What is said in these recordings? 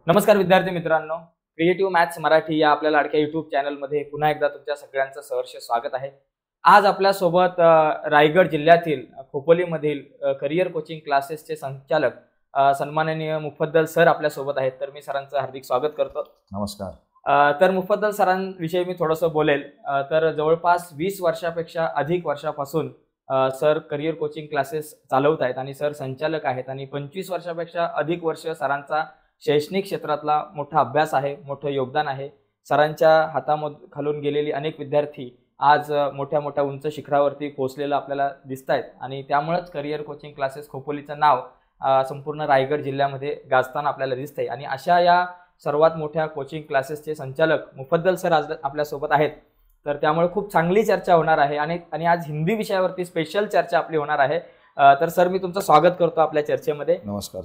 नमस्कार विद्यार्थी मित्रांनो, क्रिएटिव्ह मॅथ्स मराठी या आपल्या लाडक्या युट्यूब चॅनलमध्ये पुन्हा एकदा तुमच्या सगळ्यांचं सहर्ष स्वागत आहे. आज आपल्यासोबत रायगड जिल्ह्यातील खोपोलीमधील करिअर कोचिंग क्लासेसचे संचालक सन्माननीय मुफद्दल सर आपल्यासोबत आहेत. तर मी सरांचं हार्दिक स्वागत करतो. नमस्कार. तर मुफद्दल सरांविषयी मी थोडंसं बोलेल. तर जवळपास 20 वर्षापेक्षा अधिक वर्षापासून सर करिअर कोचिंग क्लासेस चालवत आहेत आणि सर संचालक आहेत आणि 25 वर्षापेक्षा अधिक वर्ष सरांचा शैक्षणिक क्षेत्रातला मोठा अभ्यास आहे, मोठं योगदान आहे. सरांच्या हाताखालून गेलेली अनेक विद्यार्थी आज मोठ्या मोठ्या उंच शिखरावरती पोहोचलेलं आपल्याला दिसत आहेत आणि त्यामुळेच करिअर कोचिंग क्लासेस खोपोलीचं नाव संपूर्ण रायगड जिल्ह्यामध्ये गाजताना आपल्याला दिसतंय. आणि अशा या सर्वात मोठ्या कोचिंग क्लासेसचे संचालक मुफद्दल सर आज आपल्यासोबत आहेत. तर त्यामुळे खूप चांगली चर्चा होणार आहे आणि आज हिंदी विषयावरती स्पेशल चर्चा आपली होणार आहे. तर सर मी तुमचं स्वागत करतो आपल्या चर्चेमध्ये. नमस्कार.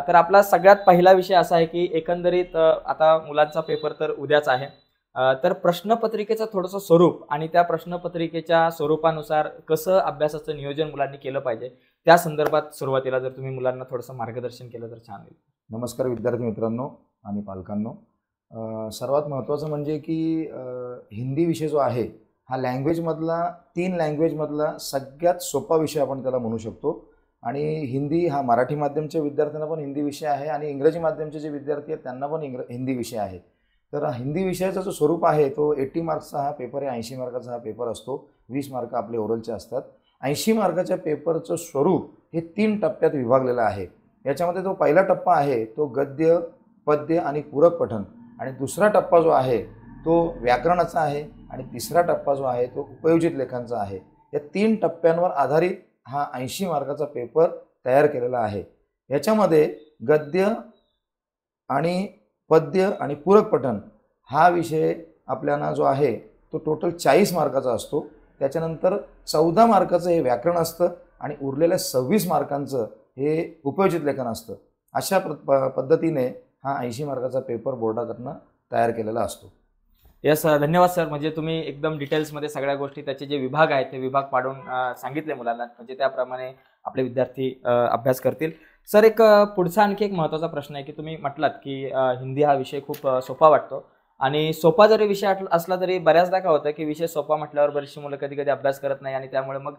तर आपला सगळ्यात पहिला विषय असा आहे की एकंदरीत आता मुलांचा पेपर तर उद्याच आहे. तर प्रश्नपत्रिकेचं थोडंसं स्वरूप आणि त्या प्रश्नपत्रिकेच्या स्वरूपानुसार कसं अभ्यासाचं नियोजन मुलांनी केलं पाहिजे त्या संदर्भात सुरुवातीला जर तुम्ही मुलांना थोडंसं मार्गदर्शन केलं तर छान होईल. नमस्कार विद्यार्थी मित्रांनो आणि पालकांनो. सर्वात महत्त्वाचं म्हणजे की हिंदी विषय जो आहे हा लँग्वेजमधला 3 लँग्वेजमधला सगळ्यात सोपा विषय आपण त्याला म्हणू शकतो. आणि हिंदी हा मराठी माध्यमच्या विद्यार्थ्यांना पण हिंदी विषय आहे आणि इंग्रजी माध्यमचे जे विद्यार्थी आहेत त्यांना पण हिंदी विषय आहे. तर हिंदी विषयाचा जो स्वरूप आहे तो 80 मार्क्सचा हा पेपर आहे. 80 मार्काचा हा पेपर असतो. 20 मार्क आपले ओरलचे असतात. 80 मार्काच्या पेपरचं स्वरूप हे 3 टप्प्यात विभागलेलं आहे. याच्यामध्ये जो पहिला टप्पा आहे तो गद्य, पद्य आणि पूरक पठण, आणि दुसरा टप्पा जो आहे तो व्याकरणाचा आहे, आणि तिसरा टप्पा जो आहे तो उपयोजित लेखांचा आहे. या 3 टप्प्यांवर आधारित हा 80 मार्काचा पेपर तयार केलेला आहे. याच्यामध्ये गद्य आणि पद्य आणि पूरक पठण हा विषय आपल्याला जो आहे तो टोटल 40 मार्काचा असतो. त्याच्यानंतर 14 मार्काचं हे व्याकरण असतं आणि उरलेल्या 26 मार्कांचं हे उपयोजित लेखन असतं. अशा पद्धतीने हा 80 मार्काचा पेपर बोर्डाकडनं तयार केलेला असतो. यस, धन्यवाद सर. म्हणजे तुम्ही एकदम डिटेल्समध्ये सगळ्या गोष्टी त्याचे जे विभाग आहेत ते विभाग पाडून सांगितले मुलांना, म्हणजे त्याप्रमाणे आपले विद्यार्थी अभ्यास करतील. सर एक पुढचा आणखी एक महत्त्वाचा प्रश्न आहे की तुम्ही म्हटलात की हिंदी हा विषय खूप सोपा वाटतो आणि सोपा जरी विषय असला तरी बऱ्याचदा काय होतं की विषय सोपा म्हटल्यावर बरीचशी मुलं कधी कधी अभ्यास करत नाही आणि त्यामुळे मग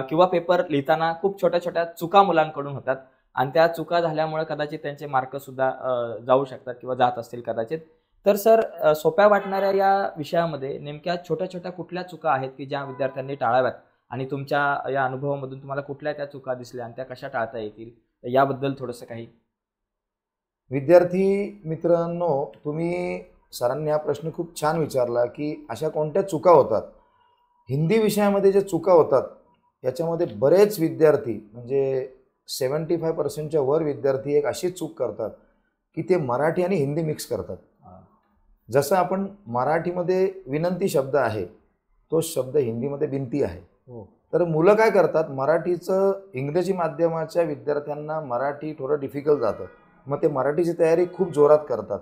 किंवा पेपर लिहिताना खूप छोट्या छोट्या चुका मुलांकडून होतात आणि त्या चुका झाल्यामुळे कदाचित त्यांचे मार्कसुद्धा जाऊ शकतात किंवा जात असतील कदाचित. तर सर सोप्या वाटणाऱ्या या विषयामध्ये नेमक्या छोट्या छोट्या कुठल्या चुका आहेत की ज्या विद्यार्थ्यांनी टाळाव्यात आणि तुमच्या या अनुभवामधून तुम्हाला कुठल्या त्या चुका दिसल्या आणि त्या कशा टाळता येतील याबद्दल थोडंसं काही. विद्यार्थी मित्रांनो, तुम्ही सरांनी हा प्रश्न खूप छान विचारला की अशा कोणत्या चुका होतात. हिंदी विषयामध्ये जे चुका होतात याच्यामध्ये बरेच विद्यार्थी म्हणजे 75% वर विद्यार्थी एक अशी चूक करतात की ते मराठी आणि हिंदी मिक्स करतात. जसं आपण मराठीमध्ये विनंती शब्द आहे तो शब्द हिंदीमध्ये बिनती आहे. तर मुलं काय करतात, मराठीचं इंग्रजी माध्यमाच्या विद्यार्थ्यांना मराठी थोडं डिफिकल्ट जातं, मग ते मराठीची तयारी खूप जोरात करतात.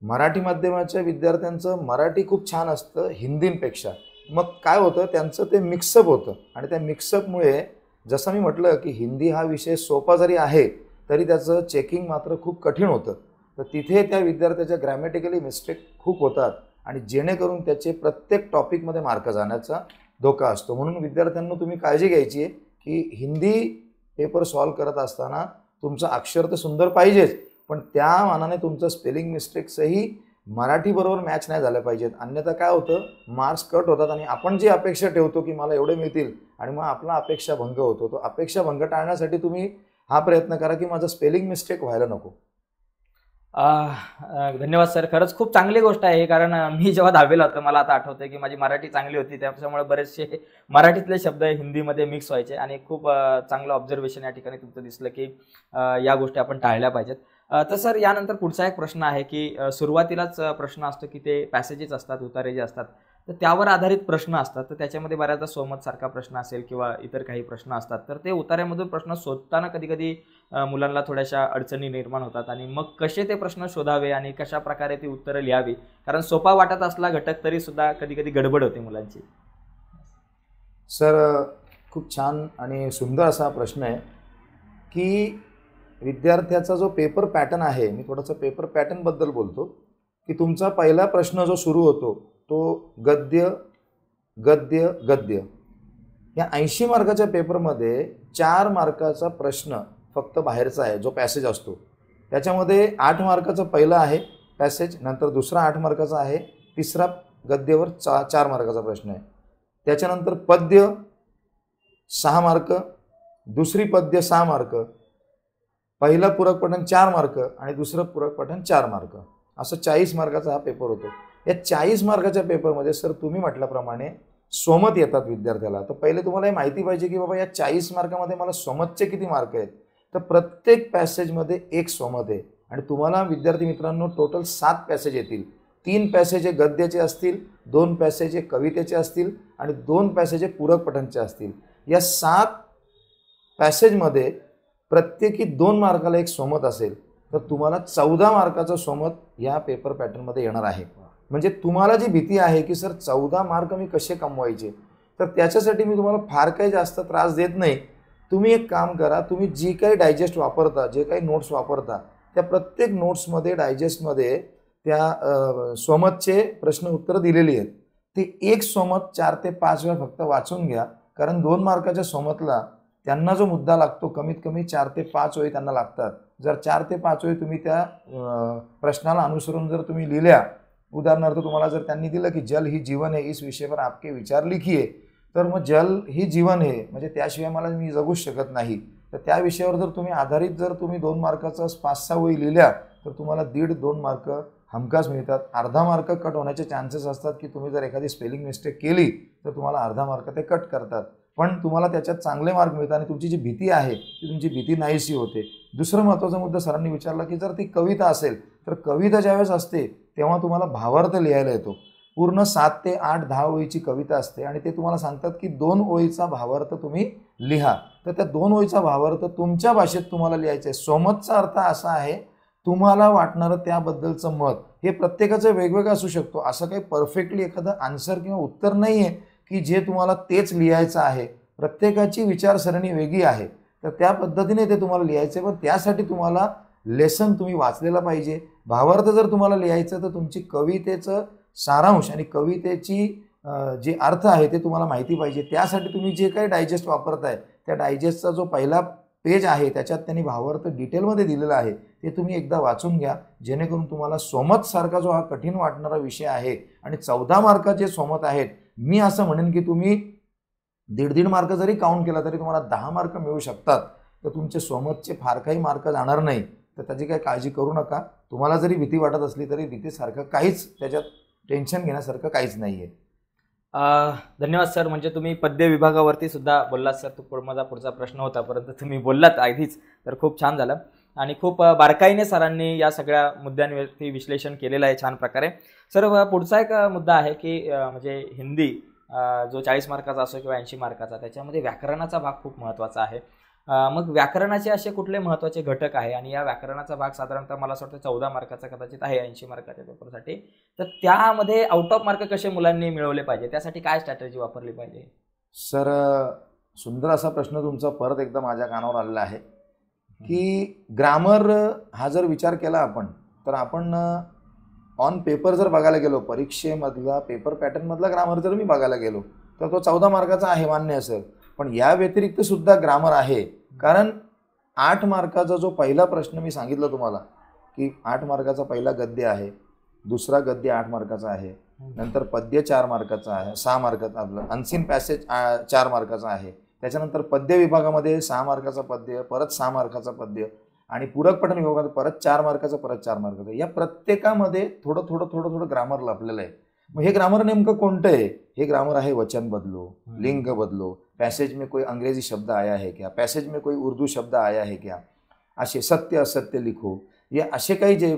मराठी माध्यमाच्या विद्यार्थ्यांचं मराठी खूप छान असतं हिंदींपेक्षा, मग काय होतं त्यांचं ते मिक्सअप होतं आणि त्या मिक्सअपमुळे जसं मी म्हटलं की हिंदी हा विषय सोपा जरी आहे तरी त्याचं चेकिंग मात्र खूप कठीण होतं. तर तिथे त्या विद्यार्थ्याच्या ग्रॅमॅटिकली मिस्टेक खूप होतात आणि जेणेकरून त्याचे प्रत्येक टॉपिकमध्ये मार्क जाण्याचा धोका असतो. म्हणून विद्यार्थ्यांना तुम्ही काळजी घ्यायची आहे की हिंदी पेपर सॉल्व करत असताना तुमचं अक्षर तर सुंदर पाहिजेच, पण त्या मानाने तुमचं स्पेलिंग मिस्टेक्सही मराठीबरोबर मॅच नाही झाल्या पाहिजेत. अन्यथा काय होतं, मार्क्स कट होतात आणि आपण जी अपेक्षा ठेवतो की मला एवढे मिळतील आणि मग आपला अपेक्षा भंग होतो. तो अपेक्षा भंग टाळण्यासाठी तुम्ही हा प्रयत्न करा की माझं स्पेलिंग मिस्टेक व्हायला नको. धन्यवाद सर. खरंच खूप चांगली गोष्ट आहे, कारण मी जेव्हा 10वीला होतो मला आता आठवतंय की माझी मराठी चांगली होती, त्याच्यामुळे बरेचसे मराठीतले शब्द हिंदीमध्ये मिक्स व्हायचे आणि खूप चांगलं ऑब्झर्वेशन या ठिकाणी तुमचं दिसलं की या गोष्टी आपण टाळल्या पाहिजेत. तर सर यानंतर पुढचा एक प्रश्न आहे की सुरुवातीलाच प्रश्न असतो की ते पॅसेजेस असतात, उतारे जे असतात तर त्यावर आधारित प्रश्न असतात. तर त्याच्यामध्ये बऱ्याचदा सोमत सारखा प्रश्न असेल किंवा इतर काही प्रश्न असतात, तर ते उतार्यामधून प्रश्न शोधताना कधी कधी मुलांना थोड्याशा अडचणी निर्माण होतात आणि मग कसे ते प्रश्न शोधावे आणि कशा प्रकारे ती उत्तरं लिहावी, कारण सोपा वाटत असला घटक तरी सुद्धा कधी कधी गडबड होते मुलांची. सर खूप छान आणि सुंदर असा प्रश्न आहे की विद्यार्थ्याचा जो पेपर पॅटर्न आहे, मी थोडंसं पेपर पॅटर्न बद्दल बोलतो की तुमचा पहिला प्रश्न जो सुरू होतो तो गद्य गद्य गद्य. या 80 मार्काच्या पेपरमध्ये 4 मार्काचा प्रश्न फक्त बाहेरचा आहे, जो पॅसेज असतो. त्याच्यामध्ये 8 मार्काचा पहिला आहे पॅसेज, नंतर दुसरा 8 मार्काचा आहे, तिसरा गद्यवर 4 मार्काचा प्रश्न आहे. त्याच्यानंतर पद्य 6 मार्क, दुसरी पद्य 6 मार्क, पहिला पूरक पठण 4 मार्क आणि दुसरं पूरक पठण 4 मार्क, असं 40 मार्काचा हा पेपर होतो. या 40 मार्काच्या पेपरमध्ये सर तुम्ही म्हटल्याप्रमाणे स्वमत येतात विद्यार्थ्याला. तर पहिले तुम्हाला हे माहिती पाहिजे की बाबा या 40 मार्कामध्ये मला स्वमतचे किती मार्क आहेत. तर प्रत्येक पॅसेजमध्ये एक स्वमत आहे आणि तुम्हाला विद्यार्थी मित्रांनो टोटल 7 पॅसेज येतील. 3 पॅसेज हे गद्याचे असतील, 2 पॅसेज हे कवितेचे असतील आणि 2 पॅसेज हे पूरक पठणचे असतील. या 7 पॅसेजमध्ये प्रत्येकी 2 मार्काला एक स्वमत असेल तर तुम्हाला 14 मार्काचं स्वमत या पेपर पॅटर्नमध्ये येणार आहे. म्हणजे तुम्हाला जी भीती आहे की सर 14 मार्क मी कसे कमवायचे, तर त्याच्यासाठी मी तुम्हाला फार काही जास्त त्रास देत नाही. तुम्ही एक काम करा, तुम्ही जी काही डायजेस्ट वापरता, जे काही नोट्स वापरता, त्या प्रत्येक नोट्समध्ये डायजेस्टमध्ये त्या स्वमतचे प्रश्न उत्तरं दिलेली आहेत. ते एक स्वमत 4 ते 5 वेळा फक्त वाचून घ्या, कारण 2 मार्काच्या स्वमतला त्यांना जो मुद्दा लागतो कमीत कमी 4 ते 5 ओळी त्यांना लागतात. जर 4 ते 5 ओळी तुम्ही त्या प्रश्नाला अनुसरून जर तुम्ही लिहिल्या, उदाहरणार्थ तुम्हाला जर त्यांनी दिलं की जल ही जीवन है, इस विषय पर आपके विचार लिखिए, तर मग जल ही जीवन आहे म्हणजे त्याशिवाय मला मी जगूच शकत नाही, तर त्या विषयावर जर तुम्ही आधारित जर तुम्ही 2 मार्काचा 5-6 ओळी लिहिल्या तर तुम्हाला 1.5-2 मार्क हमखास मिळतात. अर्धा मार्क कट होण्याचे चान्सेस असतात की तुम्ही जर एखादी स्पेलिंग मिस्टेक केली तर तुम्हाला अर्धा मार्क ते कट करतात, पण तुम्हाला त्याच्यात चांगले मार्क मिळतात आणि तुमची जी भीती आहे ती तुमची भीती नाहीशी होते. दुसरं महत्त्वाचा मुद्दा सरांनी विचारला की जर ती कविता असेल तर कविता ज्यावेळेस असते तेव्हा तुम्हाला भावार्थ लिहायला येतो. पूर्ण 7 ते 8-10 ओळीची कविता असते आणि ते तुम्हाला सांगतात की 2 ओळीचा भावार्थ तुम्ही लिहा. तर त्या 2 ओळीचा भावार्थ तुमच्या भाषेत तुम्हाला लिहायचा आहे. स्वमतचा अर्थ असा आहे तुम्हाला वाटणारं त्याबद्दलचं मत. हे प्रत्येकाचं वेगवेगळं असू शकतो. असं काही परफेक्टली एखादं आन्सर किंवा उत्तर नाही आहे की जे तुम्हाला तेच लिहायचं आहे. प्रत्येकाची विचारसरणी वेगळी आहे, तर त्या पद्धतीने ते तुम्हाला लिहायचं आहे. पण त्यासाठी तुम्हाला लेसन तुम्ही वाचलेला पाहिजे. भावार्थ जर तुम्हाला लिहायचं तर तुमची कवितेचं सारांश आणि कवितेची जे अर्थ आहे ते तुम्हाला माहिती पाहिजे. त्यासाठी तुम्ही जे काही डायजेस्ट वापरताय त्या डायजेस्टचा जो पहिला पेज आहे त्याच्यात त्यांनी भावार्थ डिटेलमध्ये दिलेला आहे, ते तुम्ही एकदा वाचून घ्या, जेणेकरून तुम्हाला स्वमत सारखा जो हा कठीण वाटणारा विषय आहे आणि 14 मार्काचे स्वमत आहेत, मी असं म्हणेन की तुम्ही 1.5 मार्क जरी काउंट केला तरी तुम्हाला 10 मार्क मिळू शकतात. तर तुमचे स्वमतचे फार काही मार्क जाणार नाही, तर त्याची काही काळजी करू नका. तुम्हाला जरी भीती वाटत असली तरी भीतीसारखं काहीच, त्याच्यात टेन्शन घेण्यासारखं काहीच नाही आहे. धन्यवाद सर. म्हणजे तुम्ही पद्य विभागावरती सुद्धा बोललात सर. तो माझा पुढचा प्रश्न होता, परंतु तुम्ही बोललात आधीच, तर खूप छान झालं आणि खूप बारकाईने सरांनी या सगळ्या मुद्द्यांवरती विश्लेषण केलेलं आहे छान प्रकारे. सर पुढचा एक मुद्दा आहे की म्हणजे हिंदी जो 40 मार्काचा असो किंवा 80 मार्काचा, त्याच्यामध्ये व्याकरणाचा भाग खूप महत्त्वाचा आहे. मग व्याकरणाचे असे कुठले महत्त्वाचे घटक आहे आणि या व्याकरणाचा भाग साधारणतः मला असं वाटतं 14 मार्काचा कदाचित आहे 80 मार्काच्या पेपरसाठी, तर त्यामध्ये आउट ऑफ मार्क कसे मुलांनी मिळवले पाहिजे, त्यासाठी काय स्ट्रॅटेजी वापरली पाहिजे? सर सुंदर असा प्रश्न तुमचा परत एकदा माझ्या कानावर आलेला आहे की ग्रामर हा जर विचार केला आपण, तर आपण ऑन पेपर जर बघायला गेलो, परीक्षेमधला पेपर पॅटर्नमधला ग्रामर जर मी बघायला गेलो तर तो 14 मार्काचा आहे, मान्य असेल. पण या व्यतिरिक्त सुद्धा ग्रामर आहे, कारण 8 मार्काचा जो पहिला प्रश्न मी सांगितलं तुम्हाला की 8 मार्काचा पहिला गद्य आहे, दुसरा गद्य 8 मार्काचा आहे, नंतर पद्य 4 मार्काचा आहे, 6 मार्काचा, आपलं अनसीन पॅसेज 4 मार्काचा आहे, त्याच्यानंतर पद्य विभागामध्ये 6 मार्काचा पद्य, परत 6 मार्काचा पद्य आणि पूरक पठण विभागात परत 4 मार्काचा, परत 4 मार्काचा. या प्रत्येकामध्ये थोडं थोडं थोडं थोडं ग्रामर लपलेलं आहे. मग हे ग्रामर नेमकं कोणतं आहे? हे ग्रामर आहे वचन बदलो, लिंग बदलो, पैसेज में कोई अंग्रेजी शब्द आया है क्या, पैसेज में कोई उर्दू शब्द आया है क्या, असे सत्य असत्य लिखो, या असे काही जे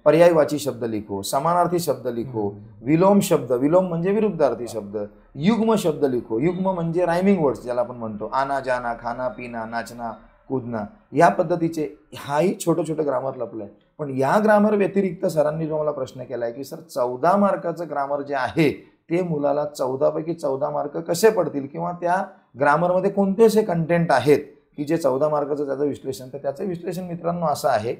पर्यायवाची शब्द लिखो, समानार्थी शब्द लिखो, विलोम शब्द, विलोम म्हणजे विरुद्धार्थी शब्द, युग्म शब्द लिखो, युग्म म्हणजे रायमिंग वर्ड्स ज्याला आपण म्हणतो, आना जाना, खाना पिना, नाचना कूदना, या पद्धतीचे हाही छोटं छोटं ग्रामर लपलं आहे. पण या ग्रामर व्यतिरिक्त सरांनी जो मला प्रश्न केला आहे की सर 14 मार्काचं ग्रामर जे आहे ते मुलाला 14 पैकी 14 मार्क कसे पडतील, किंवा त्या ग्रामरमध्ये कोणते असे कंटेंट आहेत की जे 14 मार्काचं त्याचं विश्लेषण, तर त्याचं विश्लेषण मित्रांनो असं आहे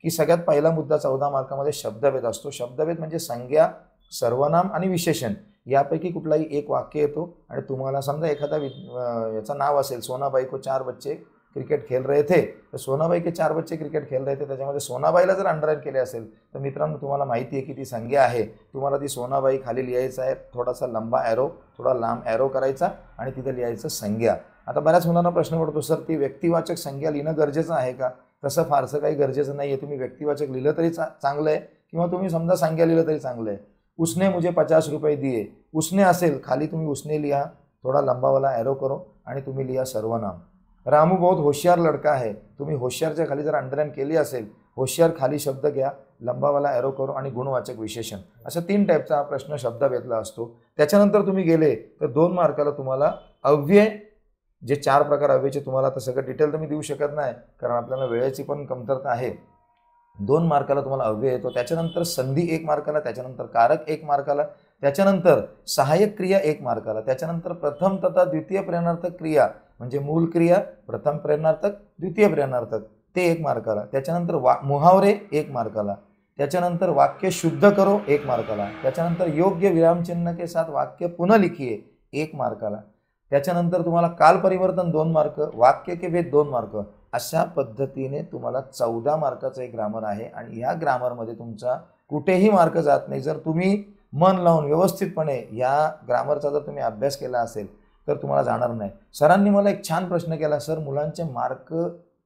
की सगळ्यात पहिला मुद्दा 14 मार्कामध्ये शब्दभेद असतो. शब्दभेद म्हणजे संज्ञा, सर्वनाम आणि विशेषण यापैकी कुठलाही एक वाक्य येतो आणि तुम्हाला समजा एखादा याचं नाव असेल, सोनाबाई को 4 बच्चे क्रिकेट खेल रहे थे, तर सोनाबाई के 4 बच्चे क्रिकेट खेल रहे थे, त्याच्यामध्ये सोनाबाईला जर अंडरलाईन केले असेल तर मित्रांनो तुम्हाला माहिती आहे की ती संज्ञा आहे. तुम्हाला ती सोनाबाई खाली लिहायचं आहे, थोडासा लंबा ॲरो, थोडा लांब ॲरो करायचा आणि तिथं लिहायचं संज्ञा. आता बऱ्याच मुलांना प्रश्न पडतो, सर ती व्यक्तिवाचक संज्ञा लिहिणं गरजेचं आहे का? तसं फारसं काही गरजेचं नाही आहे. तुम्ही व्यक्तिवाचक लिहिलं तरी चांगलं आहे किंवा तुम्ही समजा संज्ञा लिहिलं तरी चांगलं आहे. उसने मुझे 50 रुपये दिए, उसने असेल खाली तुम्ही उसने लिहा, थोडा लंबावाला ॲरो करो आणि तुम्ही लिहा सर्वनाम. रामू बहुत होशियार लड़का है, तुम्ही होशियारच्या खाली जर अंडरलाईन केली असेल, होशियार खाली शब्द घ्या, लंबावाला ॲरो करो आणि गुणवाचक विशेषण. अशा 3 टाईपचा हा प्रश्न शब्दभेदला असतो. त्याच्यानंतर तुम्ही गेले तर 2 मार्काला तुम्हाला अव्यय, जे 4 प्रकार अव्ययचे तुम्हाला आता सगळं डिटेल तर मी देऊ शकत नाही कारण आपल्याला वेळेची पण कमतरता आहे. 2 मार्काला तुम्हाला अव्यय येतो. त्याच्यानंतर संधी 1 मार्काला, त्याच्यानंतर कारक 1 मार्काला, त्याच्यानंतर सहाय्यक क्रिया 1 मार्काला, त्याच्यानंतर प्रथम तथा द्वितीय प्रेरणार्थक क्रिया म्हणजे मूल क्रिया, प्रथम प्रेरणार्थक, द्वितीय प्रेरणार्थक ते 1 मार्काला, त्याच्यानंतर मुहावरे 1 मार्काला, त्याच्यानंतर वाक्य शुद्ध करो 1 मार्काला, त्याच्यानंतर योग्य विरामचिन्ह के साथ वाक्य पुनः लिखिए 1 मार्काला, त्याच्यानंतर तुम्हाला काल परिवर्तन 2 मार्क, वाक्य के भेद 2 मार्क. अशा पद्धतीने तुम्हाला 14 मार्काचं एक ग्रामर आहे आणि या ग्रामरमध्ये तुमचा कुठेही मार्क जात नाही. जर तुम्ही मन लावून व्यवस्थितपणे या ग्रामरचा जर तुम्ही अभ्यास केला असेल तर तुम्हाला जाणार नाही. सरांनी मला एक छान प्रश्न केला, सर मुलांचे मार्क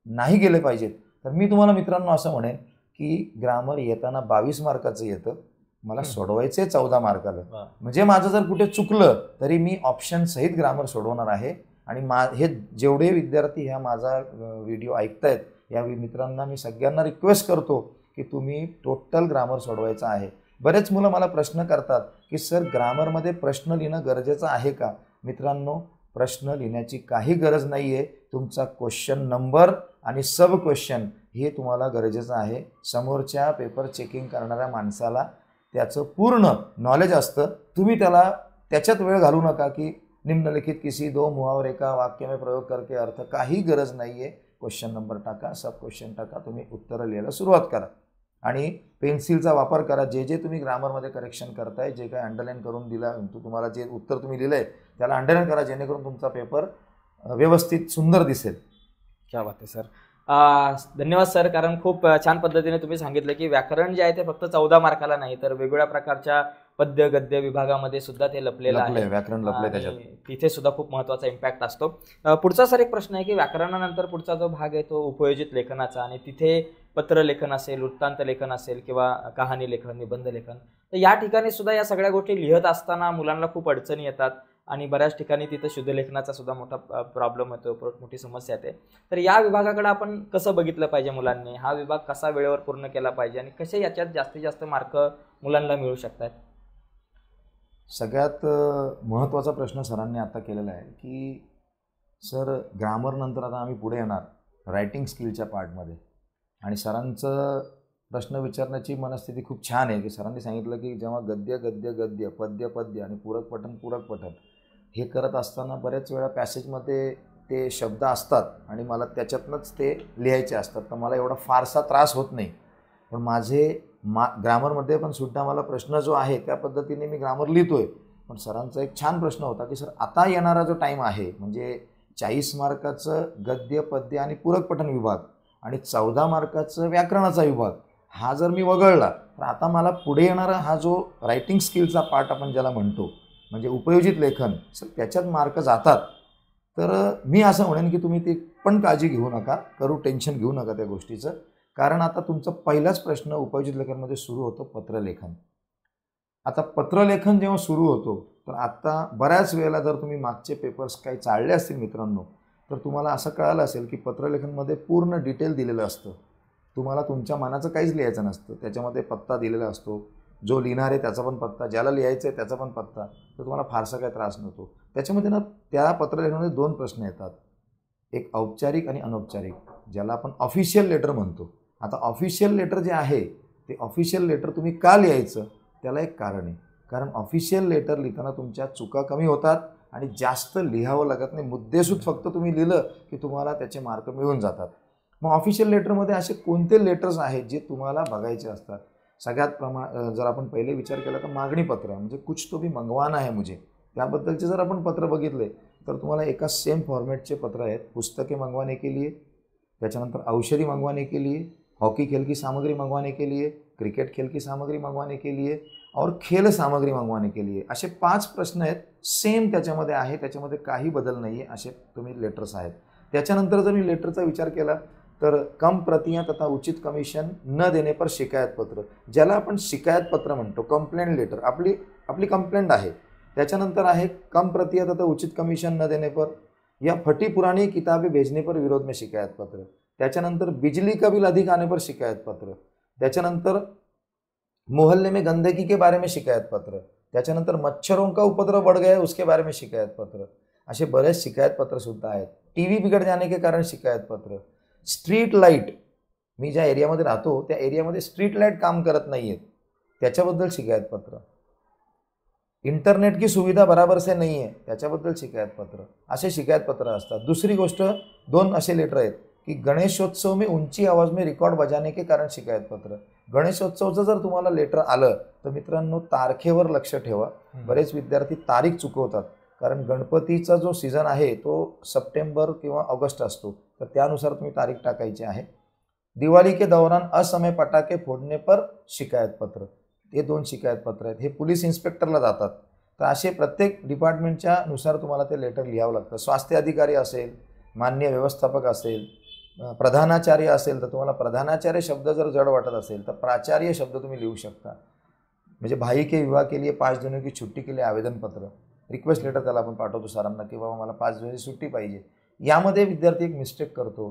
नाही गेले पाहिजेत, तर मी तुम्हाला मित्रांनो असं म्हणेन की ग्रामर येताना 22 मार्काचं येतं, मला सोडवायचे 14 मार्काला. म्हणजे माझं जर कुठे चुकलं तरी मी ऑप्शन सहित ग्रामर सोडवणार आहे. आणि हे जेवढे विद्यार्थी ह्या माझा व्हिडिओ ऐकतायत या मित्रांना मी सगळ्यांना रिक्वेस्ट करतो की तुम्ही टोटल ग्रामर सोडवायचं आहे. बरेच मुलं मला प्रश्न करतात की सर ग्रामरमध्ये प्रश्न लिहिणं गरजेचं आहे का? मित्रांनो, प्रश्न लिहिण्याची काही गरज नाही आहे. तुमचा क्वेश्चन नंबर आणि सब क्वेश्चन हे तुम्हाला गरजेचं आहे. समोरच्या पेपर चेकिंग करणाऱ्या माणसाला त्याचं पूर्ण नॉलेज असतं. तुम्ही त्याच्यात वेळ घालू नका की निम्नलिखित किसी 2 मुहावरे का वाक्य में प्रयोग करके अर्थ, काही गरज नाही आहे. क्वेश्चन नंबर टाका, सब क्वेश्चन टाका, तुम्ही उत्तरं लिहायला सुरुवात करा आणि पेन्सिलचा वापर करा. जे तुम्ही ग्रामरमध्ये करेक्शन करताय, जे काही अंडरलाईन करून दिलं, तुम्हाला जे उत्तर तुम्ही लिहिलं आहे त्याला अंडरलाईन करा, जेणेकरून तुमचा पेपर व्यवस्थित सुंदर दिसेल. क्या बात आहे सर. धन्यवाद सर, कारण खूप छान पद्धतीने तुम्ही सांगितलं की व्याकरण जे आहे ते फक्त 14 मार्काला नाही तर वेगवेगळ्या प्रकारच्या पद्य गद्य विभागामध्ये सुद्धा ते लपलेलं आहे. व्याकरण लपलंय त्याच्यात, तिथे सुद्धा खूप महत्त्वाचा इम्पॅक्ट असतो. पुढचा सर एक प्रश्न आहे की व्याकरणानंतर पुढचा जो भाग आहे तो उपयोजित लेखनाचा, आणि तिथे पत्र लेखन असेल, वृत्तांत लेखन असेल किंवा कहाणी लेखन, निबंध लेखन, तर या ठिकाणी सुद्धा या सगळ्या गोष्टी लिहित असताना मुलांना खूप अडचणी येतात आणि बऱ्याच ठिकाणी तिथं शुद्धलेखनाचा सुद्धा मोठा प्रॉब्लेम येतो, मोठी समस्या येते. तर या विभागाकडे आपण कसं बघितलं पाहिजे मुलांनी? हा विभाग कसा वेळेवर पूर्ण केला पाहिजे आणि कसे याच्यात जास्तीत जास्त मार्क मुलांना मिळू शकतात? सगळ्यात महत्त्वाचा प्रश्न सरांनी आता केलेला आहे की सर ग्रामर नंतर आता आम्ही पुढे येणार रायटिंग स्किलच्या पार्टमध्ये, आणि सरांचं प्रश्न विचारण्याची मनस्थिती खूप छान आहे की सरांनी सांगितलं की जेव्हा गद्य गद्य गद्य, पद्य पद्य आणि पूरक पठण हे करत असताना बऱ्याच वेळा पॅसेजमध्ये ते शब्द असतात आणि मला त्याच्यातनंच ते लिहायचे असतात, तर मला एवढा फारसा त्रास होत नाही. पण माझे ग्रामरमध्ये पण सुद्धा मला प्रश्न जो आहे त्या पद्धतीने मी ग्रामर लिहितोय. पण सरांचा एक छान प्रश्न होता की सर आता येणारा जो टाईम आहे म्हणजे 40 मार्काचं गद्य पद्य आणि पूरक पठण विभाग आणि 14 मार्काचं व्याकरणाचा विभाग, हा जर मी वगळला तर आता मला पुढे येणारा हा जो रायटिंग स्किलचा पार्ट आपण ज्याला म्हणतो म्हणजे उपयोजित लेखन, सर त्याच्यात मार्क जातात. तर मी असं म्हणेन की तुम्ही ते पण काळजी घेऊ नका, टेन्शन घेऊ नका त्या गोष्टीचं. कारण आता तुमचा पहिलाच प्रश्न उपयोजित लेखनमध्ये सुरू होतो पत्रलेखन. आता पत्रलेखन जेव्हा सुरू होतो तर आता बऱ्याच वेळेला जर तुम्ही मागचे पेपर्स काही चाळले असतील मित्रांनो तर तुम्हाला असं कळालं असेल की पत्रलेखनमध्ये पूर्ण डिटेल दिलेलं असतं. तुम्हाला तुमच्या मनाचं काहीच लिहायचं नसतं, त्याच्यामध्ये पत्ता दिलेला असतो, जो लिहिणार आहे त्याचा पण पत्ता, ज्याला लिहायचं आहे त्याचा पण पत्ता, तर तुम्हाला फारसा काही त्रास नव्हतो. त्याच्यामध्ये ना त्या पत्रलेखनामध्ये 2 प्रश्न येतात, एक औपचारिक आणि अनौपचारिक, ज्याला आपण ऑफिशियल लेटर म्हणतो. आता ऑफिशियल लेटर जे आहे ते ऑफिशियल लेटर तुम्ही का लिहायचं त्याला एक कारण आहे. कारण ऑफिशियल लेटर लिहिताना तुमच्या चुका कमी होतात आणि जास्त लिहावं लागत नाही. मुद्देसूद फक्त तुम्ही लिहिलं की तुम्हाला त्याचे मार्क मिळून जातात. मग ऑफिशियल लेटरमध्ये असे कोणते लेटर्स आहेत जे तुम्हाला बघायचे असतात? सगळ्यात जर आपण पहिले विचार केला तर मागणी पत्र, म्हणजे कुछ तो भी मंगवाना है मुझे, त्याबद्दलचे जर आपण पत्र बघितले तर तुम्हाला एका सेम फॉर्मॅटचे पत्र आहेत. पुस्तके मंगवाने के लिए, त्याच्यानंतर औषधी मंगवाने के लिए, हॉकी खेल की सामग्री मंगवाने के लिए, क्रिकेट खेल की सामग्री मंगवाने के लिए और खेल सामग्री मंगवाने के लिए, असे 5 प्रश्न आहेत. सेम त्याच्यामध्ये आहे, त्याच्यामध्ये काही बदल नाही आहे, असे तुम्ही लेटर्स आहेत. त्याच्यानंतर जर मी लेटरचा विचार केला तर कम प्रतियां तथा उचित कमिशन न देने पर शिकायत पत्र, ज्याला आपण शिकायत पत्र म्हणतो, कंप्लेंट लेटर, आपली कंप्लेंट आहे. त्याच्यानंतर आहे कम प्रतियां तथा उचित कमिशन न देने पर या फटी पुरानी किताबें भेजने पर विरोध में शिकायत पत्र. त्याच्यानंतर बिजली का बिल अधिक आने पर शिकायत पत्र. त्याच्यानंतर मोहल्ले में गंदगी के बारे में शिकायत पत्र. त्याच्यानंतर मच्छरों का उपद्रव बढ़ गया है उसके बारे में शिकायत पत्र. असे बरेच शिकायत पत्र सुद्धा आहेत. टीव्ही बिघड जाने के कारण शिकायत पत्र. स्ट्रीट लाईट, मी ज्या एरियामध्ये राहतो त्या एरियामध्ये स्ट्रीट लाईट काम करत नाही आहेत, त्याच्याबद्दल शिकायत पत्र. इंटरनेट की सुविधा बराबर से नहीं है, त्याच्याबद्दल शिकायत पत्र. असे शिकायत पत्र असतात. दुसरी गोष्ट, 2 असे लेटर आहेत की गणेशोत्सव में ऊंची आवाज में रिकॉर्ड बजाने के कारण शिकायत पत्र. गणेशोत्सवचं जर तुम्हाला लेटर आलं तर मित्रांनो तारखेवर लक्ष ठेवा. बरेच विद्यार्थी तारीख चुकवतात, कारण गणपतीचा जो सीझन आहे तो सप्टेंबर किंवा ऑगस्ट असतो, तर त्यानुसार तुम्ही तारीख टाकायची आहे. दिवाळी के दौरान असमय पटाके फोडने पर शिकायत पत्र, हे 2 शिकायत पत्र आहेत. हे पोलीस इन्स्पेक्टरला जातात. तर असे प्रत्येक डिपार्टमेंटच्या नुसार तुम्हाला ते लेटर लिहावं लागतं. स्वास्थ्य अधिकारी असेल, मान्य व्यवस्थापक असेल, प्रधानाचार्य असेल तर तुम्हाला प्रधानाचार्य शब्द जर जड वाटत असेल तर प्राचार्य शब्द तुम्ही लिहू शकता. म्हणजे भाई के विवाह के लिए 5 दिनों की छुट्टी के लिए आवेदन पत्र, रिक्वेस्ट लेटर त्याला आपण पाठवतो सरांना की बाबा मला 5 दिवसाची सुट्टी पाहिजे. यामध्ये विद्यार्थी एक मिस्टेक करतो.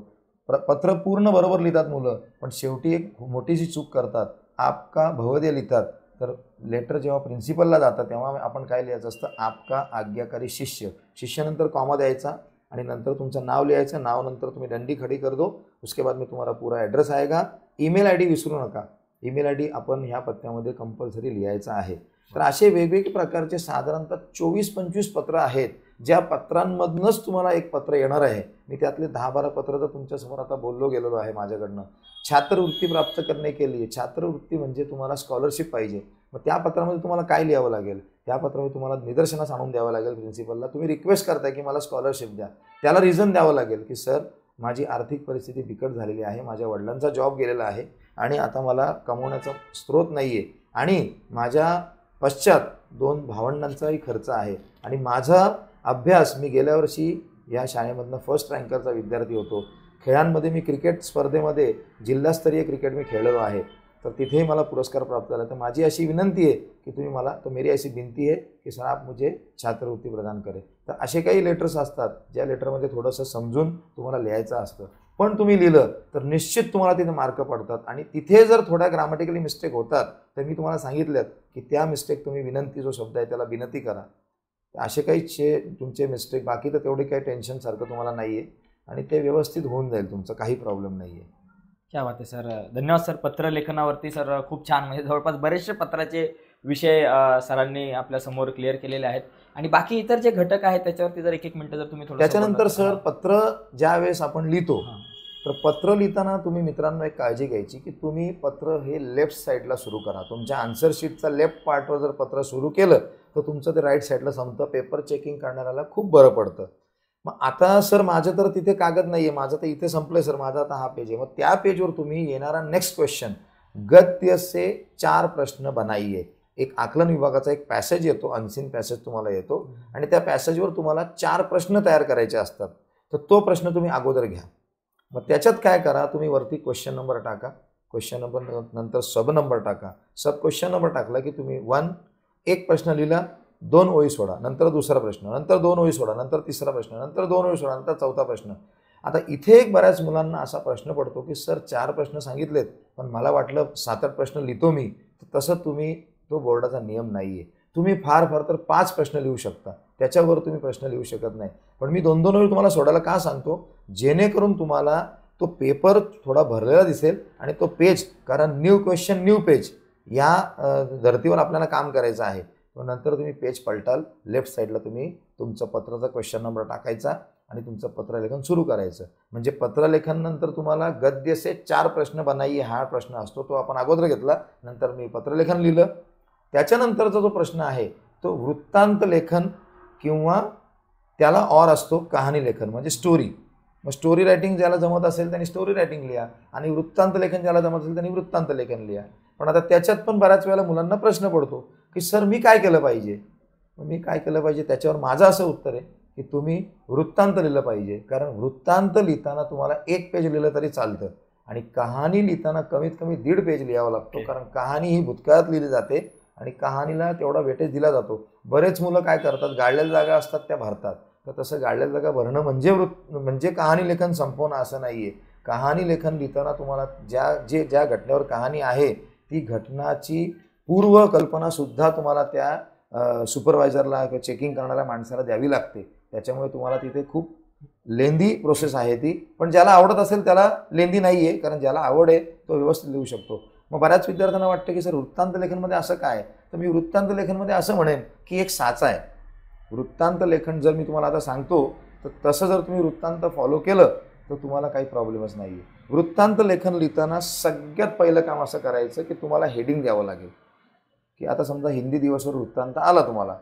पत्र पूर्ण बरोबर लिहितात मुलं, पण शेवटी एक मोठीशी चूक करतात. आपका भवदे लिहितात. तर लेटर जेव्हा प्रिन्सिपलला जातं तेव्हा आपण काय लिहायचं असतं, आपका आज्ञाकारी शिष्य, शिष्यानंतर कॉमा द्यायचा आणि नंतर तुमचं नाव लिहायचं. नाव नंतर तुम्ही डंडी खडी कर दो, उसके बाद में तुम्हारा पूरा ॲड्रेस आएगा. ईमेल आय डी विसरू नका, ईमेल आय डी आपण ह्या पत्त्यामध्ये कंपल्सरी लिहायचं आहे. तर असे वेगवेगळे प्रकारचे साधारणतः 24-25 पत्र आहेत, ज्या पत्रांमधूनच तुम्हाला एक पत्र येणार आहे. मी त्यातले 10-12 पत्र तर तुमच्यासमोर आता गेलेलो आहे माझ्याकडनं. छात्रवृत्ती प्राप्त करने के लिए, छात्रवृत्ती म्हणजे तुम्हाला स्कॉलरशिप पाहिजे. मग त्या पत्रामध्ये तुम्हाला काय लिहावं लागेल, त्या पत्रामध्ये तुम्हाला निदर्शनास आणून द्यावं लागेल प्रिन्सिपलला. तुम्ही रिक्वेस्ट करताय की मला स्कॉलरशिप द्या, त्याला रिझन द्यावं लागेल की सर माझी आर्थिक परिस्थिती बिकट झालेली आहे, माझ्या वडिलांचा जॉब गेलेला आहे आणि आता मला कमवण्याचा स्रोत नाही आहे आणि माझ्या पश्चात 2 भावंडांचाही खर्च आहे आणि माझा अभ्यास, मी गेल्या वर्षी या शाळेमधनं फर्स्ट रँकरचा विद्यार्थी होतो. खेळांमध्ये मी क्रिकेट स्पर्धेमध्ये जिल्हास्तरीय क्रिकेट मी खेळलेलो आहे, तर तिथेही मला पुरस्कार प्राप्त झाला. तर माझी अशी विनंती आहे की तुम्ही मला, तो मेरी ऐसी विनंती है की सर आप मुझे छात्रवृत्ती प्रदान करें. तर असे काही लेटर्स असतात ज्या लेटरमध्ये थोडंसं समजून तुम्हाला लिहायचं असतं, पण तुम्ही लिहिलं तर निश्चित तुम्हाला तिथे मार्क पडतात. आणि तिथे जर थोड्या ग्रामॅटिकली मिस्टेक होतात तर मी तुम्हाला सांगितलं की त्या मिस्टेक तुम्ही विनंती जो शब्द आहे त्याला विनंती करा. असे काही तुमचे मिस्टेक, बाकी तर तेवढे काही टेन्शनसारखं तुम्हाला नाही आहे आणि ते व्यवस्थित होऊन जाईल, तुमचं काही प्रॉब्लेम नाही आहे. क्या बात आहे सर, धन्यवाद सर. पत्रलेखनावरती सर खूप छान, म्हणजे जवळपास बरेचसे पत्राचे विषय सरांनी आपल्या समोर क्लिअर केलेले आहेत. आणि बाकी इतर जे घटक आहेत त्याच्यावरती जर 1-1 मिनिट जर तुम्ही थोडं. त्याच्यानंतर सर पत्र ज्या वेळेस आपण लिहितो तर पत्र लिहिताना तुम्ही मित्रांनो एक काळजी घ्यायची की तुम्ही पत्र हे लेफ्ट साईडला सुरू करा. तुमच्या आन्सर शीटचा लेफ्ट पार्टवर जर पत्र सुरू केलं तर तुमचं ते राईट साईडला संपतं. पेपर चेकिंग करणाऱ्याला खूप बरं पडतं. मग आता सर माझं तर तिथे कागद नाही आहे, माझं तर इथे संपलंय सर, माझा आता हा पेज आहे. मग त्या पेजवर तुम्ही येणारा नेक्स्ट क्वेश्चन, गद्य से 4 प्रश्न बनाइए. एक आकलन विभागाचा एक पॅसेज येतो, अनसीन पॅसेज तुम्हाला येतो आणि त्या पॅसेजवर तुम्हाला 4 प्रश्न तयार करायचे असतात. तर तो प्रश्न तुम्ही अगोदर घ्या. मग त्याच्यात काय करा, तुम्ही वरती क्वेश्चन नंबर टाका, क्वेश्चन नंबर नंतर सब नंबर टाका. सब क्वेश्चन नंबर टाकला की तुम्ही 1 एक प्रश्न लिहिला, 2 ओळी सोडा, नंतर दुसरा प्रश्न, नंतर 2 ओळी सोडा, नंतर तिसरा प्रश्न, नंतर 2 ओळी सोडा, नंतर चौथा प्रश्न. आता इथे एक बऱ्याच मुलांना असा प्रश्न पडतो की सर 4 प्रश्न सांगितलेत पण मला वाटलं 7-8 प्रश्न लिहितो मी. तसं तुम्ही, तो बोर्डाचा नियम नाही आहे. तुम्ही फार तर 5 प्रश्न लिहू शकता, त्याच्यावर तुम्ही प्रश्न लिहू शकत नाही. पण मी 2-2 ओळी तुम्हाला सोडायला का सांगतो, जेणेकरून तुम्हाला तो पेपर थोडा भरलेला दिसेल आणि तो पेज, कारण न्यू क्वेश्चन न्यू पेज या धर्तीवर आपल्याला काम करायचं आहे. तो नंतर तुम्ही पेज पलटाल, लेफ्ट साईडला तुम्ही तुमचं पत्राचा क्वेश्चन नंबर टाकायचा आणि तुमचं पत्रलेखन सुरू करायचं. म्हणजे पत्रलेखन नंतर तुम्हाला गद्य से 4 प्रश्न बनाइए हा प्रश्न असतो, तो आपण अगोदर घेतला. नंतर मी पत्रलेखन लिहिलं. त्याच्यानंतरचा जो प्रश्न आहे तो वृत्तांत लेखन किंवा त्याला और असतो कहाणी लेखन म्हणजे स्टोरी. मग स्टोरी रायटिंग ज्याला जमत असेल त्यांनी स्टोरी रायटिंग लिहा आणि वृत्तांत लेखन ज्याला जमत असेल त्यांनी वृत्तांत लेखन लिहा. पण आता त्याच्यात पण बऱ्याच वेळेला मुलांना प्रश्न पडतो की सर मी काय केलं पाहिजे. त्याच्यावर माझं असं उत्तर आहे की तुम्ही वृत्तांत लिहिलं पाहिजे. कारण वृत्तांत लिहिताना तुम्हाला 1 पेज लिहिलं तरी चालतं आणि कहाणी लिहिताना कमीत कमी 1.5 पेज लिहावं लागतो. कारण कहाणी ही भूतकाळात लिहिली जाते आणि कहाणीला तेवढा वेटेज दिला जातो. बरेच मुलं काय करतात, गाळलेल्या जागा असतात त्या भरतात. तर तसं गाळलेल्या जागा भरणं म्हणजे कहाणी लेखन संपवणं असं नाही आहे. कहाणी लेखन लिहिताना तुम्हाला ज्या घटनेवर कहाणी आहे ती घटनाची पूर्वकल्पनासुद्धा तुम्हाला त्या सुपरवायझरला किंवा चेकिंग करणाऱ्या माणसाला द्यावी लागते. त्याच्यामुळे तुम्हाला तिथे खूप लेंदी प्रोसेस आहे ती. पण ज्याला आवडत असेल त्याला लेंदी नाही आहे, कारण ज्याला आवड आहे तो व्यवस्थित लिहू शकतो. मग बऱ्याच विद्यार्थ्यांना वाटतं की सर वृत्तांत लेखनमध्ये असं काय. तर मी वृत्तांत लेखनमध्ये असं म्हणेन की एक साचा आहे. वृत्तांत लेखन जर मी तुम्हाला आता सांगतो तर तसं जर तुम्ही वृत्तांत फॉलो केलं तर तुम्हाला काही प्रॉब्लेमच नाही आहे. वृत्तांत लेखन लिहिताना सगळ्यात पहिलं काम असं करायचं की तुम्हाला हेडिंग द्यावं लागेल. की आता समजा हिंदी दिवसवर वृत्तांत आला तुम्हाला,